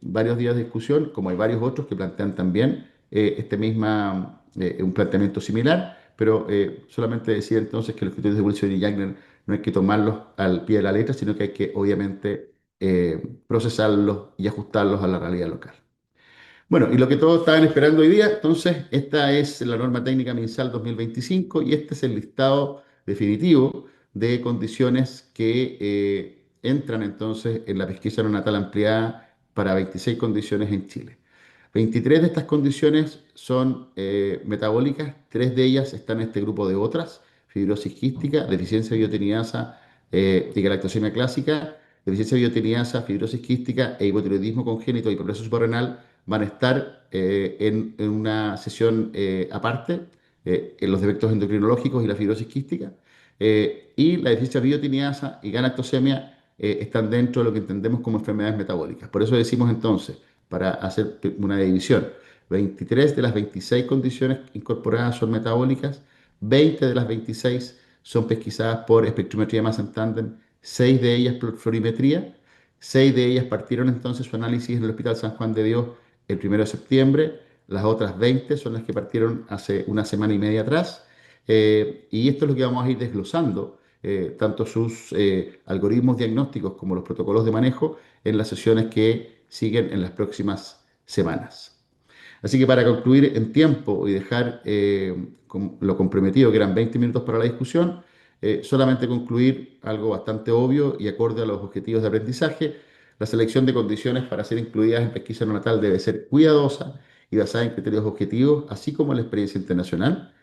S3: varios días de discusión, como hay varios otros que plantean también un planteamiento similar, pero solamente decir entonces que los criterios de Wilson y Jagner no hay que tomarlos al pie de la letra, sino que hay que obviamente procesarlos y ajustarlos a la realidad local. Bueno, y lo que todos estaban esperando hoy día, entonces, esta es la norma técnica MinSal 2025 y este es el listado definitivo de condiciones que entran entonces en la pesquisa neonatal ampliada para 26 condiciones en Chile. 23 de estas condiciones son metabólicas, 3 de ellas están en este grupo de otras: fibrosis quística, deficiencia biotinidasa y galactosemia clásica. Deficiencia biotinidasa, fibrosis quística e hipotiroidismo congénito y progreso suprarrenal van a estar en una sesión aparte, en los defectos endocrinológicos y la fibrosis quística. Y la deficiencia biotinidasa y galactosemia están dentro de lo que entendemos como enfermedades metabólicas. Por eso decimos entonces, para hacer una división, 23 de las 26 condiciones incorporadas son metabólicas, 20 de las 26 son pesquisadas por espectrometría de masa en tándem, 6 de ellas por florimetría, 6 de ellas partieron entonces su análisis en el Hospital San Juan de Dios el 1 de septiembre, las otras 20 son las que partieron hace una semana y media atrás, y esto es lo que vamos a ir desglosando, tanto sus algoritmos diagnósticos como los protocolos de manejo en las sesiones que siguen en las próximas semanas. Así que para concluir en tiempo y dejar lo comprometido, que eran 20 minutos para la discusión, solamente concluir algo bastante obvio y acorde a los objetivos de aprendizaje. La selección de condiciones para ser incluidas en pesquisa neonatal debe ser cuidadosa y basada en criterios objetivos, así como en la experiencia internacional.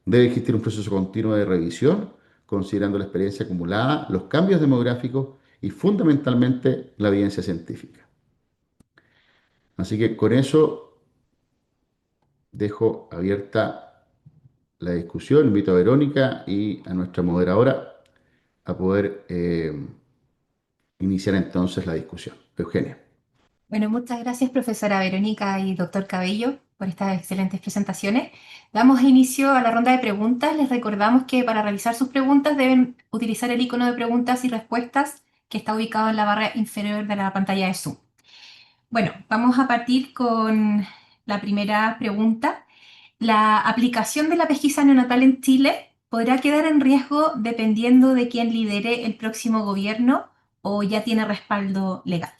S3: Debe existir un proceso continuo de revisión, considerando la experiencia acumulada, los cambios demográficos y fundamentalmente la evidencia científica. Así que con eso dejo abierta la discusión. Invito a Verónica y a nuestra moderadora a poder iniciar entonces la discusión. Eugenia.
S1: Bueno, muchas gracias, profesora Verónica y doctor Cabello, por estas excelentes presentaciones. Damos inicio a la ronda de preguntas. Les recordamos que para realizar sus preguntas deben utilizar el icono de preguntas y respuestas que está ubicado en la barra inferior de la pantalla de Zoom. Bueno, vamos a partir con la primera pregunta. ¿La aplicación de la pesquisa neonatal en Chile podrá quedar en riesgo dependiendo de quién lidere el próximo gobierno o ya tiene respaldo legal?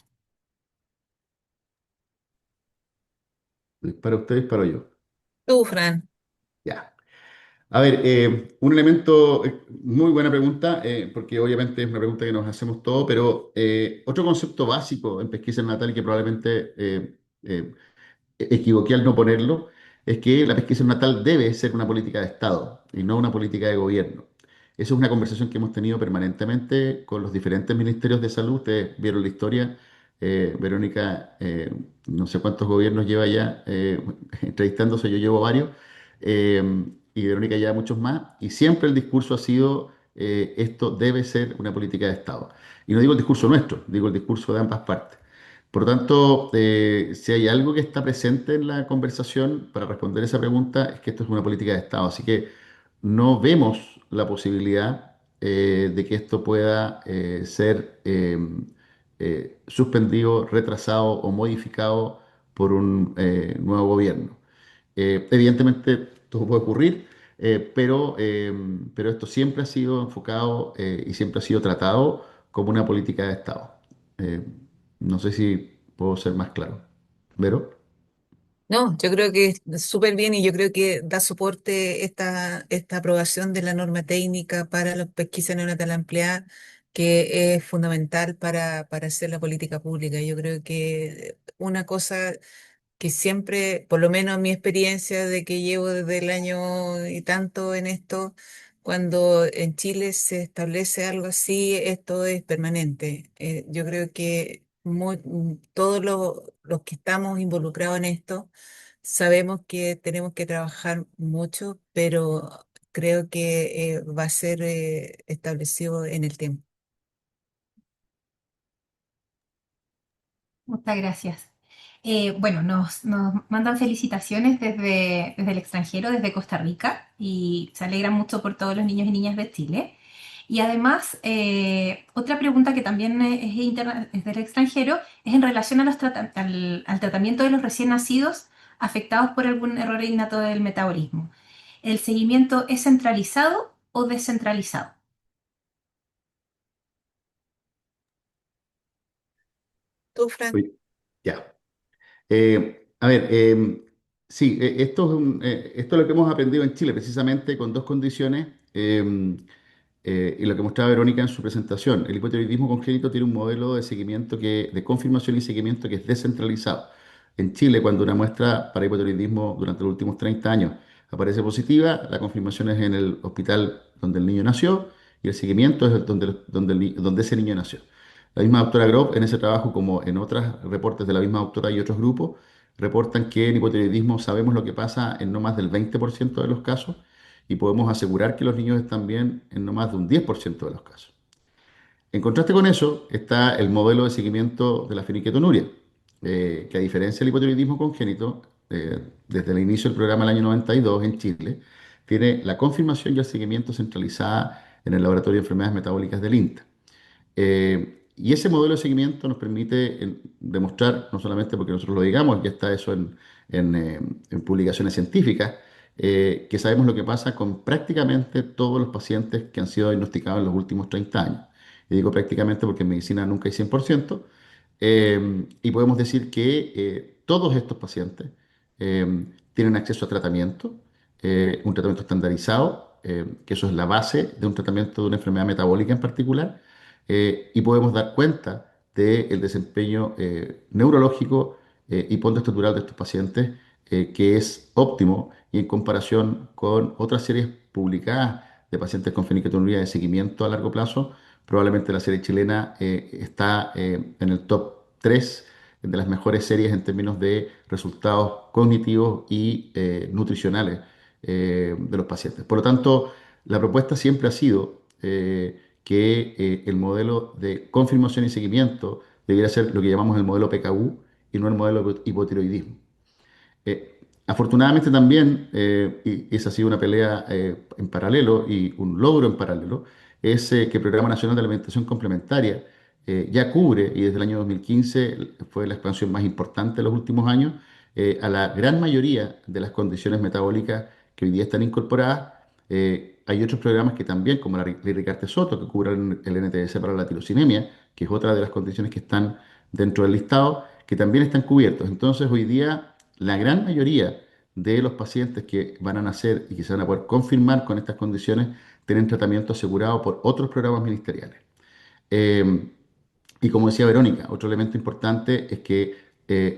S3: ¿Para ustedes, para yo?
S2: Tú, Fran.
S3: Ya. A ver, un elemento, muy buena pregunta, porque obviamente es una pregunta que nos hacemos todos, pero otro concepto básico en pesquisa neonatal y que probablemente equivoqué al no ponerlo, es que la pesquisa natal debe ser una política de Estado y no una política de gobierno. Esa es una conversación que hemos tenido permanentemente con los diferentes ministerios de salud. Ustedes vieron la historia. Verónica, no sé cuántos gobiernos lleva ya entrevistándose, yo llevo varios, y Verónica lleva muchos más, y siempre el discurso ha sido, esto debe ser una política de Estado. Y no digo el discurso nuestro, digo el discurso de ambas partes. Por lo tanto, si hay algo que está presente en la conversación para responder esa pregunta, es que esto es una política de Estado. Así que no vemos la posibilidad de que esto pueda ser suspendido, retrasado o modificado por un nuevo gobierno. Evidentemente, todo puede ocurrir, pero esto siempre ha sido enfocado y siempre ha sido tratado como una política de Estado. Eh, no sé si puedo ser más claro. ¿Vero?
S2: No, yo creo que es súper bien y yo creo que da soporte esta aprobación de la norma técnica para la pesquisa neonatal ampliada, que es fundamental para hacer la política pública. Yo creo que una cosa que siempre, por lo menos mi experiencia de que llevo desde el año y tanto en esto, cuando en Chile se establece algo así, esto es permanente. Yo creo que todos los que estamos involucrados en esto sabemos que tenemos que trabajar mucho, pero creo que va a ser establecido en el tiempo.
S1: Muchas gracias. Bueno, nos mandan felicitaciones desde el extranjero, desde Costa Rica, y se alegran mucho por todos los niños y niñas de Chile. Y además, otra pregunta que también es del extranjero es en relación a al tratamiento de los recién nacidos afectados por algún error innato del metabolismo. ¿El seguimiento es centralizado o descentralizado?
S2: ¿Tú, Fran?
S3: Oye, ya. A ver, sí, esto es lo que hemos aprendido en Chile, precisamente con dos condiciones. Y lo que mostraba Verónica en su presentación, el hipotiroidismo congénito tiene un modelo de seguimiento de confirmación y seguimiento que es descentralizado. En Chile, cuando una muestra para hipotiroidismo durante los últimos 30 años aparece positiva, la confirmación es en el hospital donde el niño nació y el seguimiento es donde ese niño nació. La misma doctora Grove, en ese trabajo, como en otros reportes de la misma doctora y otros grupos, reportan que en hipotiroidismo sabemos lo que pasa en no más del 20% de los casos y podemos asegurar que los niños están bien en no más de un 10% de los casos. En contraste con eso está el modelo de seguimiento de la feniquetonuria, que a diferencia del hipotiroidismo congénito, desde el inicio del programa del año 92 en Chile, tiene la confirmación y el seguimiento centralizada en el Laboratorio de Enfermedades Metabólicas del INTA. Y ese modelo de seguimiento nos permite demostrar, no solamente porque nosotros lo digamos, ya está eso en publicaciones científicas, que sabemos lo que pasa con prácticamente todos los pacientes que han sido diagnosticados en los últimos 30 años. Y digo prácticamente porque en medicina nunca hay 100%, y podemos decir que todos estos pacientes tienen acceso a tratamiento, un tratamiento estandarizado, que eso es la base de un tratamiento de una enfermedad metabólica en particular, y podemos dar cuenta del desempeño neurológico y pontoestructural de estos pacientes, que es óptimo y en comparación con otras series publicadas de pacientes con fenilketonuria de seguimiento a largo plazo, probablemente la serie chilena está en el top 3 de las mejores series en términos de resultados cognitivos y nutricionales de los pacientes. Por lo tanto, la propuesta siempre ha sido que el modelo de confirmación y seguimiento debiera ser lo que llamamos el modelo PKU y no el modelo de hipotiroidismo. Afortunadamente también, y esa ha sido una pelea en paralelo y un logro en paralelo, es que el Programa Nacional de Alimentación Complementaria ya cubre, y desde el año 2015 fue la expansión más importante de los últimos años, a la gran mayoría de las condiciones metabólicas que hoy día están incorporadas. Hay otros programas que también, como la Ricarte Soto, que cubren el NTS para la tirosinemia, que es otra de las condiciones que están dentro del listado, que también están cubiertos. Entonces, hoy día la gran mayoría de los pacientes que van a nacer y que se van a poder confirmar con estas condiciones tienen tratamiento asegurado por otros programas ministeriales. Eh, y como decía Verónica, otro elemento importante es que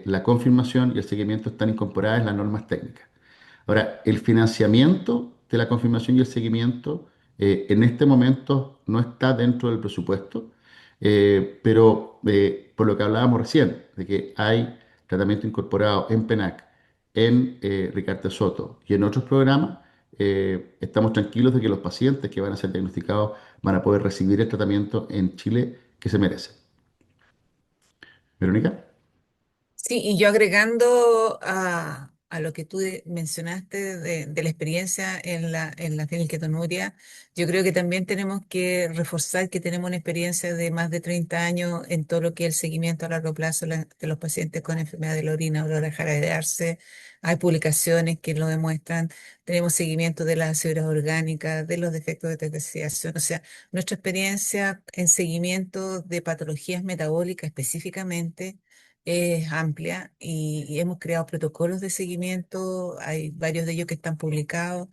S3: la confirmación y el seguimiento están incorporadas en las normas técnicas. Ahora, el financiamiento de la confirmación y el seguimiento en este momento no está dentro del presupuesto, pero por lo que hablábamos recién, de que hay tratamiento incorporado en PENAC, en Ricarte Soto y en otros programas, estamos tranquilos de que los pacientes que van a ser diagnosticados van a poder recibir el tratamiento en Chile que se merece. Verónica.
S2: Sí, y yo agregando a lo que tú mencionaste de la experiencia en la fenilketonuria, yo creo que también tenemos que reforzar que tenemos una experiencia de más de 30 años en todo lo que es el seguimiento a largo plazo de los pacientes con enfermedad de la orina, aurora jarabearse. Hay publicaciones que lo demuestran. Tenemos seguimiento de las fibras orgánicas, de los defectos de terciación. O sea, nuestra experiencia en seguimiento de patologías metabólicas específicamente es amplia y hemos creado protocolos de seguimiento, hay varios de ellos que están publicados,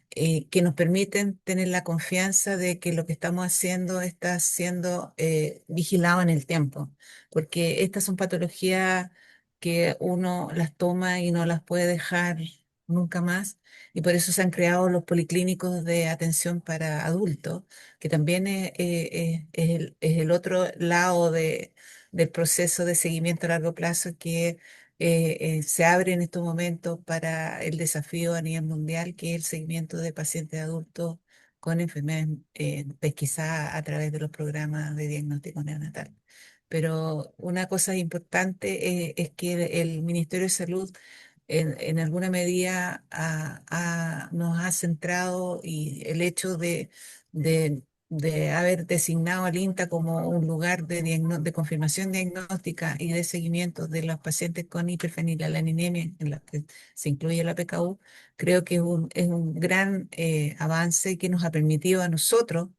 S2: que nos permiten tener la confianza de que lo que estamos haciendo está siendo vigilado en el tiempo, porque estas son patologías que uno las toma y no las puede dejar nunca más, y por eso se han creado los policlínicos de atención para adultos, que también es el otro lado del proceso de seguimiento a largo plazo que se abre en estos momentos para el desafío a nivel mundial, que es el seguimiento de pacientes adultos con enfermedades pesquisadas a través de los programas de diagnóstico neonatal. Pero una cosa importante es que el Ministerio de Salud en alguna medida nos ha centrado y el hecho de haber designado al INTA como un lugar de confirmación diagnóstica y de seguimiento de los pacientes con hiperfenilalanemia, en los que se incluye la PKU, creo que es un gran avance que nos ha permitido a nosotros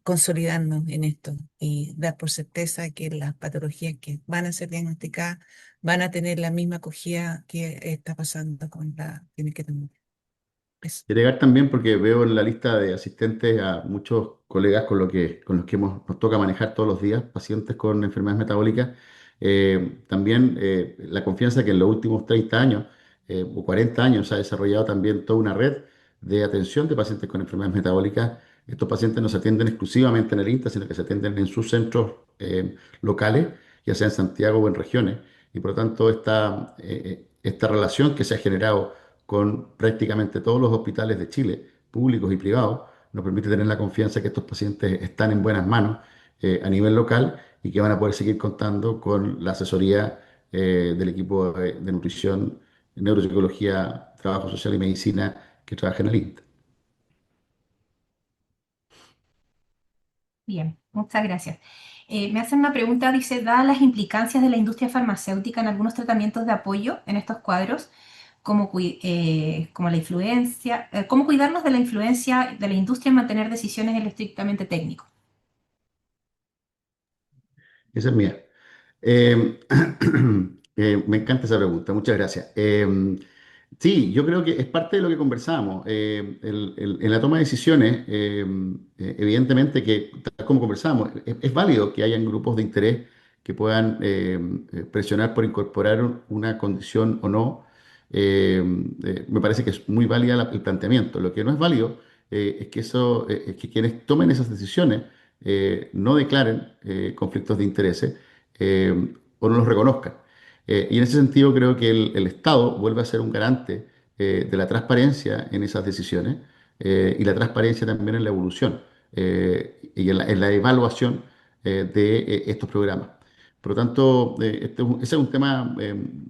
S2: consolidarnos en esto y dar por certeza que las patologías que van a ser diagnosticadas van a tener la misma acogida que está pasando con la clínica de eso.
S3: Y agregar también, porque veo en la lista de asistentes a muchos colegas con los que nos toca manejar todos los días, pacientes con enfermedades metabólicas, también la confianza que en los últimos 30 años o 40 años se ha desarrollado también toda una red de atención de pacientes con enfermedades metabólicas. Estos pacientes no se atienden exclusivamente en el INTA, sino que se atienden en sus centros locales, ya sea en Santiago o en regiones. Y por lo tanto, esta relación que se ha generado con prácticamente todos los hospitales de Chile, públicos y privados, nos permite tener la confianza que estos pacientes están en buenas manos a nivel local y que van a poder seguir contando con la asesoría del equipo de nutrición, neuropsicología, trabajo social y medicina que trabaja en el INTA.
S1: Bien, muchas gracias. Me hacen una pregunta, dice, dadas las implicancias de la industria farmacéutica en algunos tratamientos de apoyo en estos cuadros, como la influencia, ¿cómo cuidarnos de la influencia de la industria en mantener decisiones en lo estrictamente técnico?
S3: Esa es mía. Eh, Me encanta esa pregunta, muchas gracias. Sí, yo creo que es parte de lo que conversábamos. En la toma de decisiones, evidentemente que, tal como conversábamos, es válido que hayan grupos de interés que puedan presionar por incorporar una condición o no. Eh, Me parece que es muy válida el planteamiento. Lo que no es válido es que quienes tomen esas decisiones no declaren conflictos de intereses o no los reconozcan. Y en ese sentido creo que el Estado vuelve a ser un garante de la transparencia en esas decisiones y la transparencia también en la evolución y en la evaluación de estos programas. Por lo tanto, ese es un tema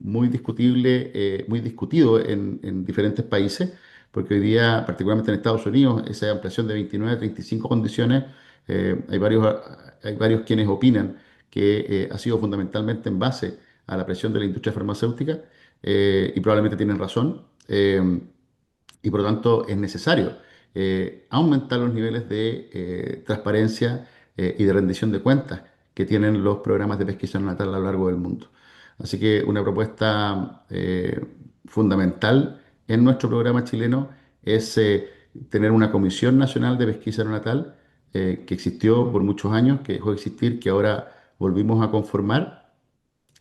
S3: muy discutible, muy discutido en diferentes países, porque hoy día, particularmente en Estados Unidos, esa ampliación de 29 a 35 condiciones, hay varios quienes opinan que ha sido fundamentalmente en base a la presión de la industria farmacéutica y probablemente tienen razón. Y por lo tanto es necesario aumentar los niveles de transparencia y de rendición de cuentas que tienen los programas de pesquisa neonatal a lo largo del mundo. Así que una propuesta fundamental en nuestro programa chileno es tener una Comisión Nacional de Pesquisa Neonatal que existió por muchos años, que dejó de existir, que ahora volvimos a conformar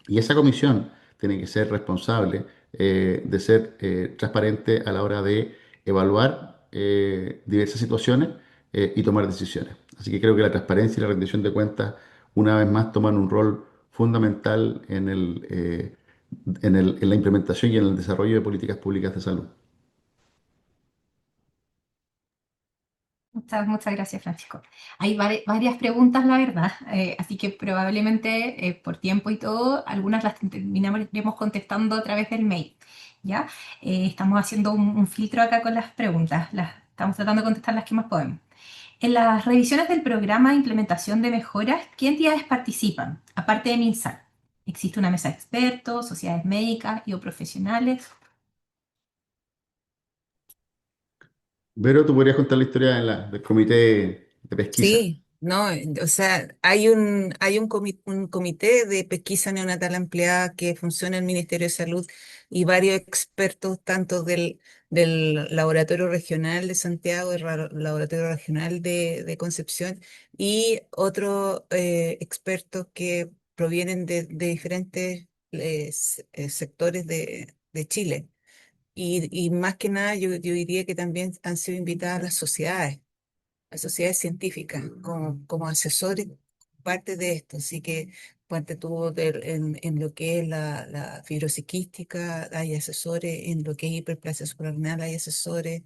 S3: y esa comisión tiene que ser responsable de ser transparente a la hora de evaluar diversas situaciones y tomar decisiones. Así que creo que la transparencia y la rendición de cuentas, una vez más, toman un rol fundamental en la implementación y en el desarrollo de políticas públicas de salud.
S1: Muchas gracias, Francisco. Hay varias preguntas, la verdad, así que probablemente por tiempo y todo, algunas las terminaremos contestando a través del mail, ¿ya? Estamos haciendo un filtro acá con las preguntas, estamos tratando de contestar las que más podemos. En las revisiones del programa de implementación de mejoras, ¿qué entidades participan? Aparte de MinSal, ¿existe una mesa de expertos, sociedades médicas y o profesionales?
S2: Mm.
S3: Vero, ¿tú podrías contar la historia del comité de pesquisa?
S2: Sí, no, o sea, hay un comité de pesquisa neonatal ampliada que funciona en el Ministerio de Salud y varios expertos, tanto del Laboratorio Regional de Santiago, Laboratorio Regional de Concepción, y otros expertos que provienen de diferentes sectores de Chile. Y más que nada, yo diría que también han sido invitadas las sociedades científicas como asesores parte de esto. Así que ponte tú en lo que es la fibrosiquística, hay asesores, en lo que es hiperplasia suprarrenal hay asesores.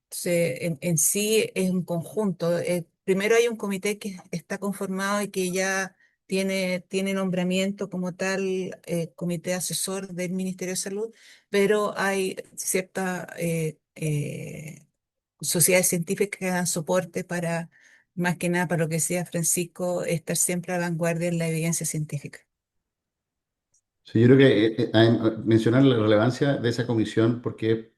S2: Entonces, en sí es un conjunto. Primero hay un comité que está conformado y que ya tiene nombramiento como tal, comité asesor del Ministerio de Salud, pero hay ciertas sociedades científicas que dan soporte para, más que nada, para lo que decía Francisco, estar siempre a vanguardia en la evidencia científica.
S3: Sí, yo creo que mencionar la relevancia de esa comisión porque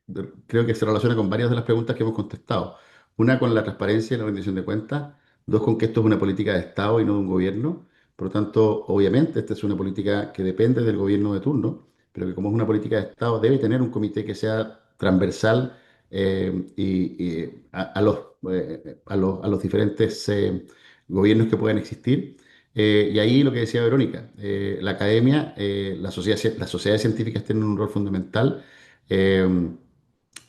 S3: creo que se relaciona con varias de las preguntas que hemos contestado. Una con la transparencia y la rendición de cuentas, dos con que esto es una política de Estado y no de un gobierno. Por lo tanto, obviamente, esta es una política que depende del gobierno de turno, pero que como es una política de Estado debe tener un comité que sea transversal a los diferentes gobiernos que puedan existir. Y ahí lo que decía Verónica, la academia, las sociedades científicas tienen un rol fundamental. eh,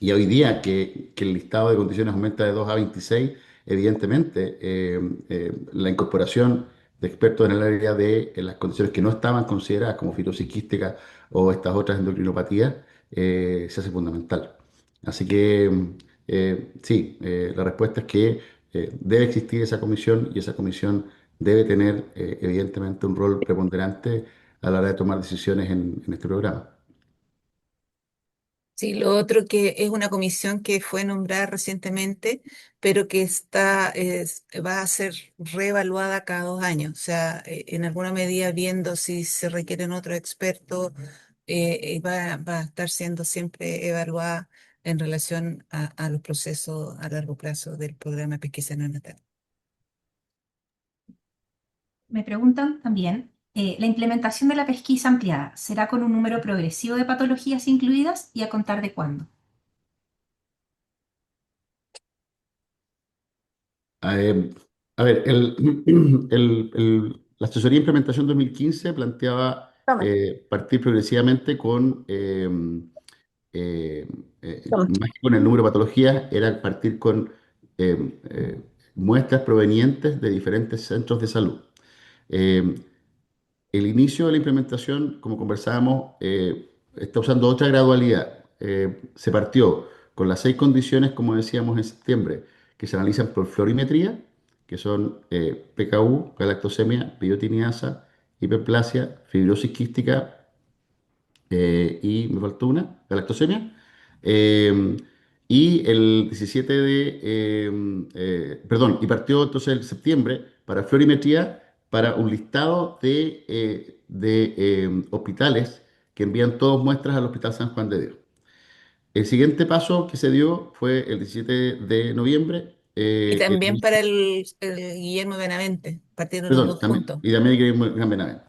S3: y hoy día que el listado de condiciones aumenta de 2 a 26, evidentemente la incorporación de expertos en el área de las condiciones que no estaban consideradas como fibrosis o estas otras endocrinopatías se hace fundamental. Así que sí, la respuesta es que debe existir esa comisión y esa comisión debe tener evidentemente un rol preponderante a la hora de tomar decisiones en este programa.
S2: Sí, lo otro que es una comisión que fue nombrada recientemente, pero que va a ser reevaluada cada 2 años. O sea, en alguna medida viendo si se requieren otros expertos, va a estar siendo siempre evaluada en relación a los procesos a largo plazo del programa de pesquisa neonatal.
S1: Me preguntan también, ¿la implementación de la pesquisa ampliada será con un número progresivo de patologías incluidas y a contar de cuándo?
S3: Eh, a ver, la asesoría de implementación 2015 planteaba
S2: Toma,
S3: partir progresivamente con,
S2: toma.
S3: más que con el número de patologías, era partir con eh, eh, muestras provenientes de diferentes centros de salud. Eh, El inicio de la implementación, como conversábamos, está usando otra gradualidad. Se partió con las 6 condiciones, como decíamos en septiembre, que se analizan por fluorimetría, que son PKU, galactosemia, biotiniasa, hiperplasia, fibrosis quística y me faltó una, galactosemia. Eh, y el 17 perdón, y partió entonces el septiembre para florimetría, para un listado de hospitales que envían todas muestras al Hospital San Juan de Dios. El siguiente paso que se dio fue el 17 de noviembre.
S2: Y también para el Guillermo Benavente, partieron los
S3: Perdón,
S2: dos
S3: también,
S2: juntos.
S3: y también hay que ir muy rápidamente.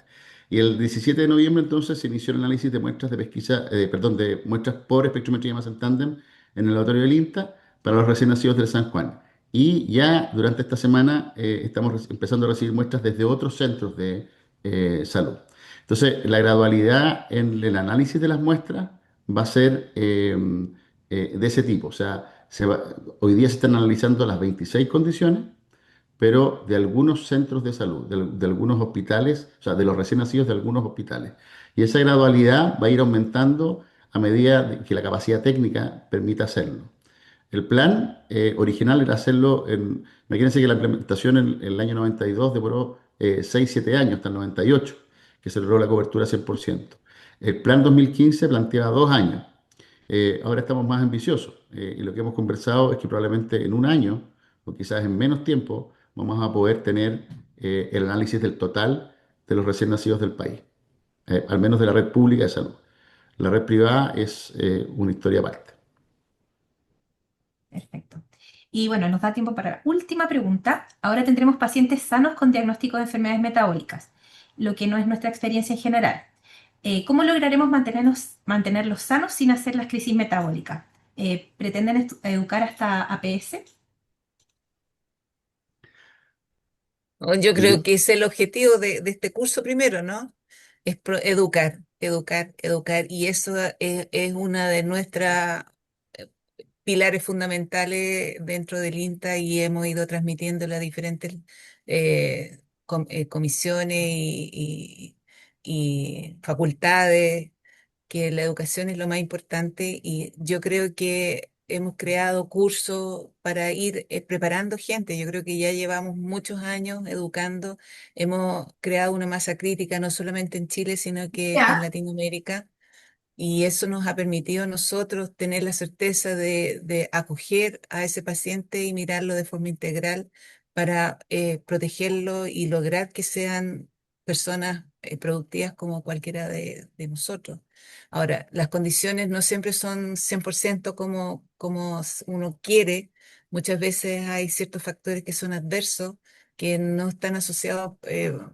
S3: Y el 17 de noviembre entonces se inició el análisis de muestras de pesquisa, perdón, de muestras por espectrometría más en tándem en el laboratorio del INTA para los recién nacidos del San Juan. Y ya durante esta semana estamos empezando a recibir muestras desde otros centros de salud. Entonces, la gradualidad en el análisis de las muestras va a ser de ese tipo. O sea, hoy día se están analizando las 26 condiciones pero de algunos centros de salud, de algunos hospitales, o sea, de los recién nacidos de algunos hospitales. Y esa gradualidad va a ir aumentando a medida que la capacidad técnica permita hacerlo. El plan original era hacerlo imagínense que la implementación en el año 92 demoró 6, 7 años, hasta el 98, que se logró la cobertura 100%. El plan 2015 planteaba 2 años. Ahora estamos más ambiciosos y lo que hemos conversado es que probablemente en un año o quizás en menos tiempo vamos a poder tener el análisis del total de los recién nacidos del país, al menos de la red pública de salud. La red privada es una historia aparte.
S1: Perfecto. Y bueno, nos da tiempo para la última pregunta. Ahora tendremos pacientes sanos con diagnóstico de enfermedades metabólicas, lo que no es nuestra experiencia en general. ¿Cómo lograremos mantenerlos sanos sin hacer las crisis metabólicas? ¿Pretenden educar hasta APS?
S2: Yo creo
S3: Y,
S2: que es el objetivo de este curso primero, ¿no? Es educar, educar, educar. Y eso es una de nuestras pilares fundamentales dentro del INTA y hemos ido transmitiéndolo a diferentes comisiones y facultades, que la educación es lo más importante y yo creo que hemos creado cursos para ir preparando gente. Yo creo que ya llevamos muchos años educando, hemos creado una masa crítica no solamente en Chile, sino que en
S1: Ya.
S2: Latinoamérica. Y eso nos ha permitido a nosotros tener la certeza de acoger a ese paciente y mirarlo de forma integral para protegerlo y lograr que sean personas productivas como cualquiera de nosotros. Ahora, las condiciones no siempre son 100% como uno quiere. Muchas veces hay ciertos factores que son adversos que no están asociados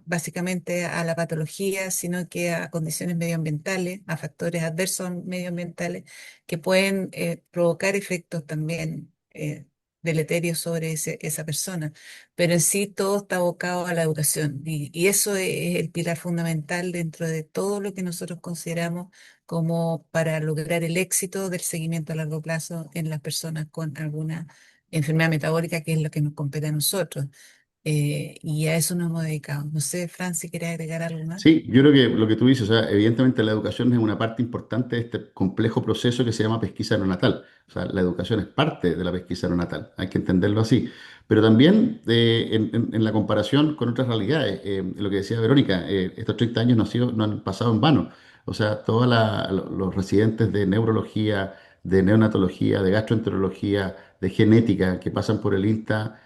S2: básicamente a la patología, sino que a condiciones medioambientales, a factores adversos medioambientales que pueden provocar efectos también deleterios sobre esa persona. Pero en sí todo está abocado a la educación y eso es el pilar fundamental dentro de todo lo que nosotros consideramos como para lograr el éxito del seguimiento a largo plazo en las personas con alguna enfermedad metabólica, que es lo que nos compete a nosotros. Y a eso nos hemos dedicado. No sé, Fran, si quieres agregar algo más.
S3: Sí, yo creo que lo que tú dices, o sea, evidentemente la educación es una parte importante de este complejo proceso que se llama pesquisa neonatal. O sea, la educación es parte de la pesquisa neonatal, hay que entenderlo así. Pero también en la comparación con otras realidades, lo que decía Verónica, estos 30 años no han pasado en vano. O sea, todos los residentes de neurología, de neonatología, de gastroenterología, de genética que pasan por el INTA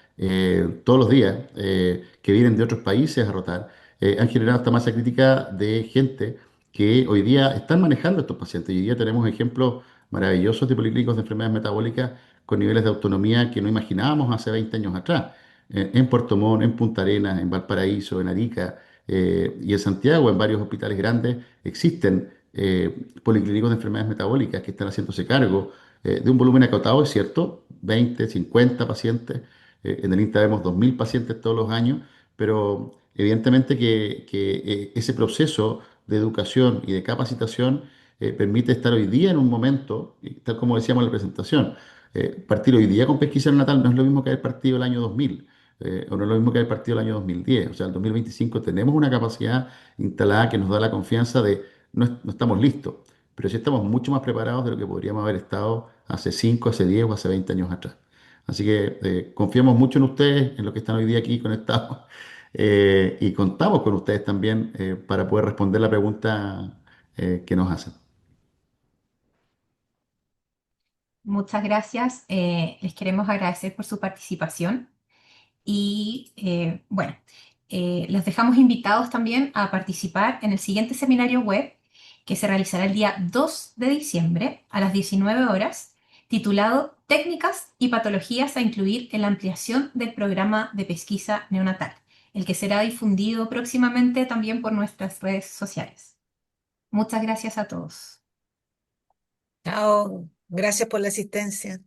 S3: todos los días, que vienen de otros países a rotar han generado esta masa crítica de gente que hoy día están manejando estos pacientes. Y hoy día tenemos ejemplos maravillosos de policlínicos de enfermedades metabólicas con niveles de autonomía que no imaginábamos hace 20 años atrás. En Puerto Montt, en Punta Arenas, en Valparaíso, en Arica y en Santiago, en varios hospitales grandes, existen policlínicos de enfermedades metabólicas que están haciéndose cargo de un volumen acotado, es cierto, 20, 50 pacientes. En el INTA vemos 2.000 pacientes todos los años, pero evidentemente que ese proceso de educación y de capacitación permite estar hoy día en un momento, y tal como decíamos en la presentación, partir hoy día con pesquisa neonatal no es lo mismo que haber partido el año 2000, o no es lo mismo que haber partido el año 2010. O sea, el 2025 tenemos una capacidad instalada que nos da la confianza de no estamos listos, pero sí estamos mucho más preparados de lo que podríamos haber estado hace 5, hace 10 o hace 20 años atrás. Así que confiamos mucho en ustedes, en los que están hoy día aquí conectados, y contamos con ustedes también para poder responder la pregunta que nos hacen.
S1: Muchas gracias. Les queremos agradecer por su participación y bueno, los dejamos invitados también a participar en el siguiente seminario web que se realizará el día 2 de diciembre a las 19 horas, titulado Técnicas y patologías a incluir en la ampliación del programa de pesquisa neonatal, el que será difundido próximamente también por nuestras redes sociales. Muchas gracias a todos.
S2: Chao, gracias por la asistencia.